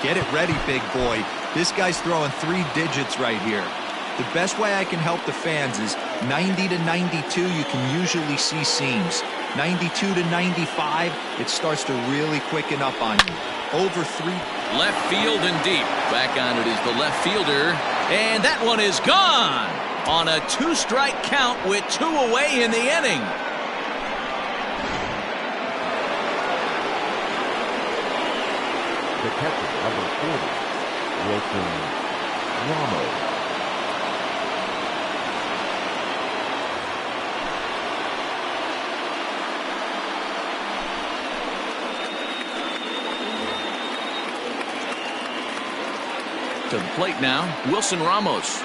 Get it ready, big boy. This guy's throwing 3 digits right here. The best way I can help the fans is 90 to 92, you can usually see seams. 92 to 95, it starts to really quicken up on you. Over 3. Left field and deep. Back on it is the left fielder. And that one is gone on a 2-strike count with 2 away in the inning. The catcher, number 40, Wilson Ramos. To the plate now, Wilson Ramos.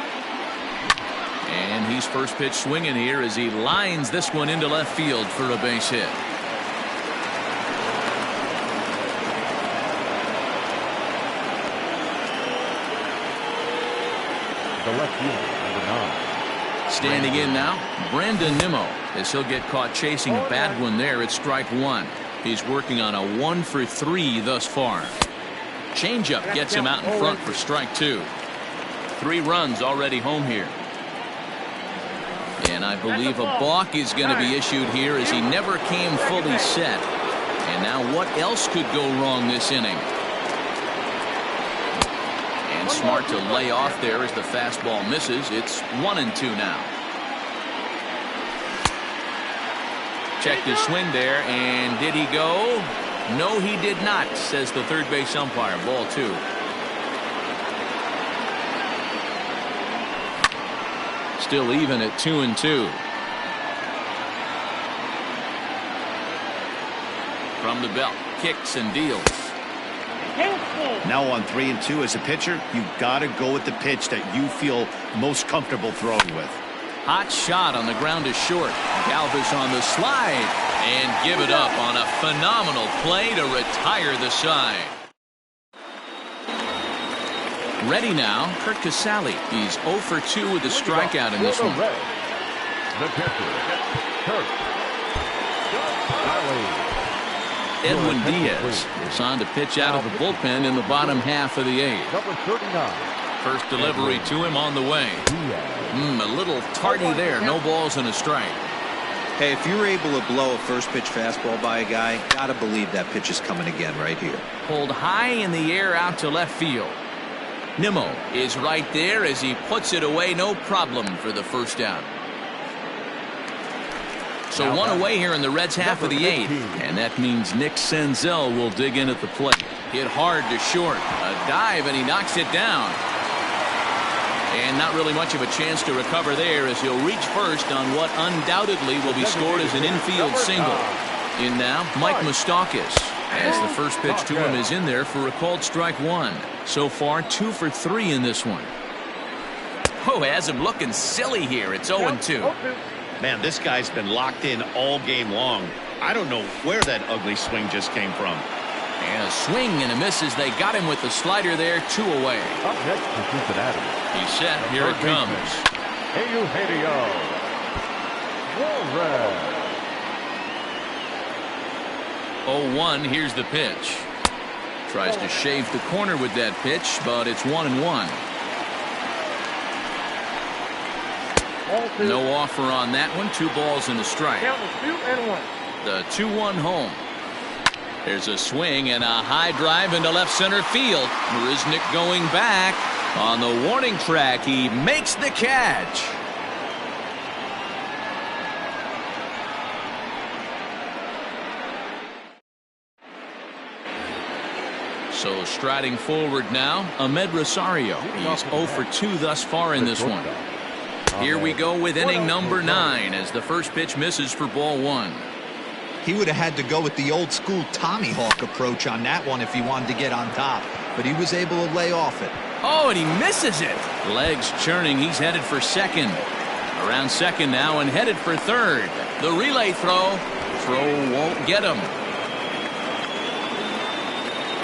And he's first pitch swinging here as he lines this one into left field for a base hit. The left fielder, number 9. Standing in now, Brandon Nimmo, as he'll get caught chasing a bad one there at strike 1. He's working on a 1 for 3 thus far. Changeup gets him out in front for strike 2. 3 runs already home here. And I believe a balk is going to be issued here, as he never came fully set. And now what else could go wrong this inning? And smart to lay off there as the fastball misses. It's 1-2 now. Checked his swing there, and did he go? No, he did not, says the third base umpire. Ball 2. still even at 2-2. From the belt, kicks and deals. Now on 3-2 as a pitcher, you got to go with the pitch that you feel most comfortable throwing with. Hot shot on the ground is short. Galvis on the slide and give it up on a phenomenal play to retire the side. Ready now, Kurt Casale. He's 0 for 2 with a strikeout in this one. The catcher, Kurt Casale. Edwin Diaz is on to pitch out of the bullpen in the bottom half of the 8th. Number 39. First delivery to him on the way. A little tardy there. No balls and a strike. Hey, if you're able to blow a first pitch fastball by a guy, gotta believe that pitch is coming again right here. Pulled high in the air out to left field. Nimmo is right there as he puts it away. No problem for the first out. So one away here in the Reds' half of the 8th. And that means Nick Senzel will dig in at the plate. Hit hard to short. A dive, and he knocks it down. And not really much of a chance to recover there as he'll reach first on what undoubtedly will be scored as an infield single. In now, Mike Moustakas, as the first pitch to him is in there for a called strike 1. So far, 2 for 3 in this one. Oh, has him looking silly here. It's 0-2. Man, this guy's been locked in all game long. I don't know where that ugly swing just came from. And a swing and a miss as they got him with the slider there. 2 away. Up next to Cincinnati. He's set. Here it comes. Eugenio Suarez. 0-1. Here's the pitch. Tries to shave the corner with that pitch, but it's 1-1. No offer on that one. 2 balls and a strike. The 2-1 home. There's a swing and a high drive into left center field. Marisnick going back on the warning track. He makes the catch. So striding forward now, Ahmed Rosario. He's 0 for 2 thus far in this one. Here we go with inning number 9 as the first pitch misses for ball 1. He would have had to go with the old school Tommy Hawk approach on that one if he wanted to get on top, but he was able to lay off it. Oh, and he misses it. Legs churning. He's headed for second. Around second now and headed for third. The relay throw. Throw won't get him.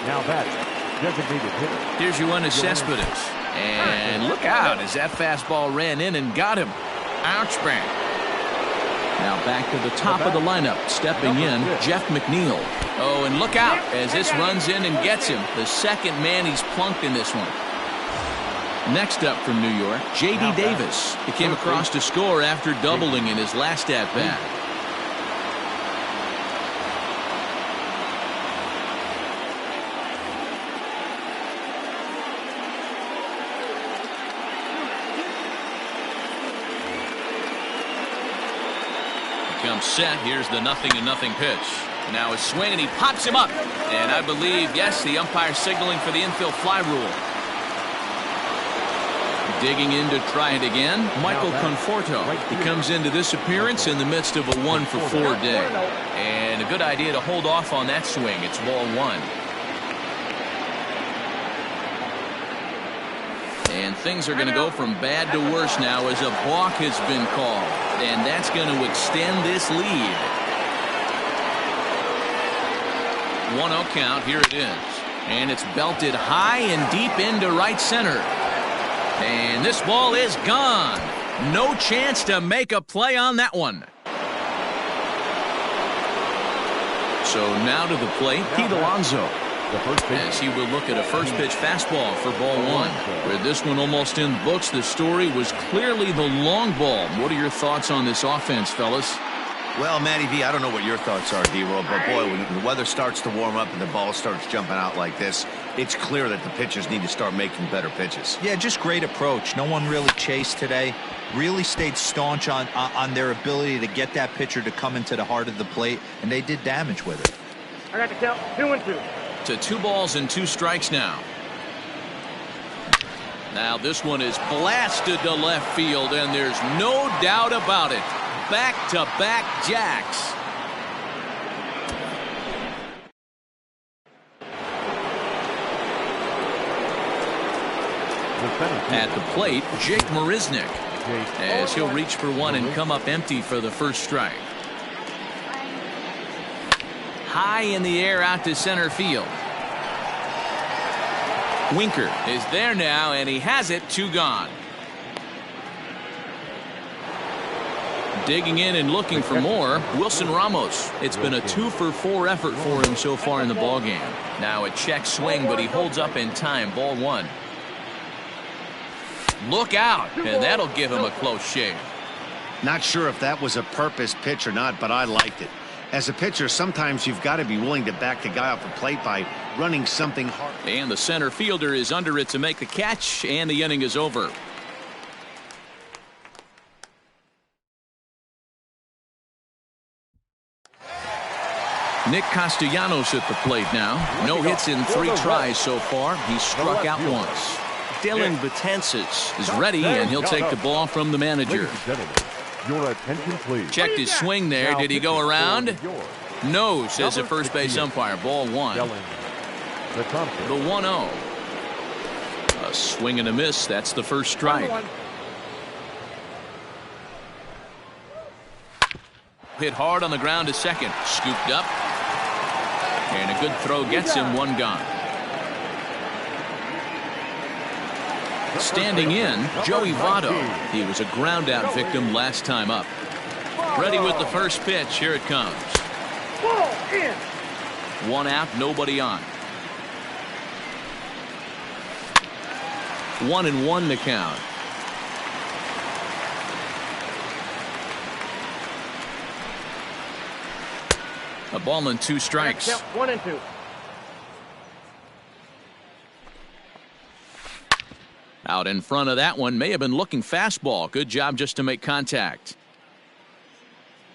Now that's designated hitter. Here's Yoenis Cespedes. And look out as that fastball ran in and got him. Ouch bang. Now back to the top of the lineup. Stepping in, Jeff McNeil. Oh, and look out as this runs in and gets him. The second man he's plunked in this one. Next up from New York, J.D. Davis. He came across to score after doubling in his last at-bat. Comes set. Here's the 0-0 pitch. Now a swing and he pops him up. And I believe, yes, the umpire signaling for the infield fly rule. Digging in to try it again, Michael Conforto. He comes into this appearance in the midst of a 1-for-4 day. And a good idea to hold off on that swing. It's ball 1. And things are going to go from bad to worse now as a balk has been called. And that's going to extend this lead. 1-0 count. Here it is. And it's belted high and deep into right center. And this ball is gone. No chance to make a play on that one. So now to the plate, Pete Alonso. As he will look at a first pitch fastball for ball 1. With this one almost in books, the story was clearly the long ball. What are your thoughts on this offense, fellas? Well, Matty V, I don't know what your thoughts are, D-Roll, but boy, when the weather starts to warm up and the ball starts jumping out like this, it's clear that the pitchers need to start making better pitches. Yeah, just great approach. No one really chased today. Really stayed staunch on their ability to get that pitcher to come into the heart of the plate, and they did damage with it. I got the count 2-2. To 2 balls and 2 strikes now. Now this one is blasted to left field, and there's no doubt about it. Back-to-back jacks. At the plate, Jake Marisnick, as he'll reach for one and come up empty for the first strike. High in the air out to center field. Winker is there now, and he has it. 2 gone. Digging in and looking for more, Wilson Ramos. It's been a 2-for-4 effort for him so far in the ballgame. Now a check swing, but he holds up in time. Ball 1. Look out, and that'll give him a close shave. Not sure if that was a purpose pitch or not, but I liked it. As a pitcher, sometimes you've got to be willing to back the guy off the plate by running something hard. And the center fielder is under it to make the catch, and the inning is over. Nick Castellanos at the plate now. No hits in 3 tries so far. He's struck out once. Dylan Betances is ready, and he'll take the ball from the manager. Your attention, please. Checked his swing there. Did he go around? No, says the first base umpire. Ball 1. The 1-0. A swing and a miss. That's the first strike. Hit hard on the ground to second. Scooped up. And a good throw gets him. 1 gone. Standing in, Joey Votto. He was a ground out victim last time up. Ready with the first pitch. Here it comes. 1 out, nobody on. 1-1 to count. A ball and 2 strikes. 1-2. Out in front of that one, may have been looking fastball. Good job just to make contact.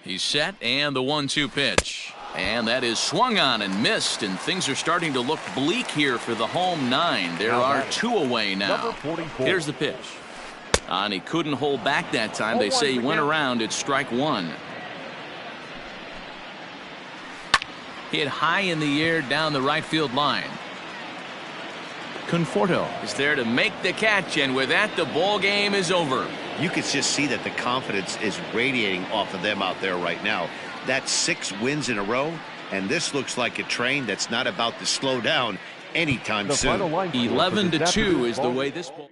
He's set, and the 1-2 pitch. And that is swung on and missed, and things are starting to look bleak here for the home 9. There are 2 away now. Here's the pitch. And he couldn't hold back that time. They say he went around. It's strike 1. Hit high in the air down the right field line. Conforto is there to make the catch, and with that, the ball game is over. You can just see that the confidence is radiating off of them out there right now. That's 6 wins in a row, and this looks like a train that's not about to slow down anytime soon. 11-2 is the way this ball.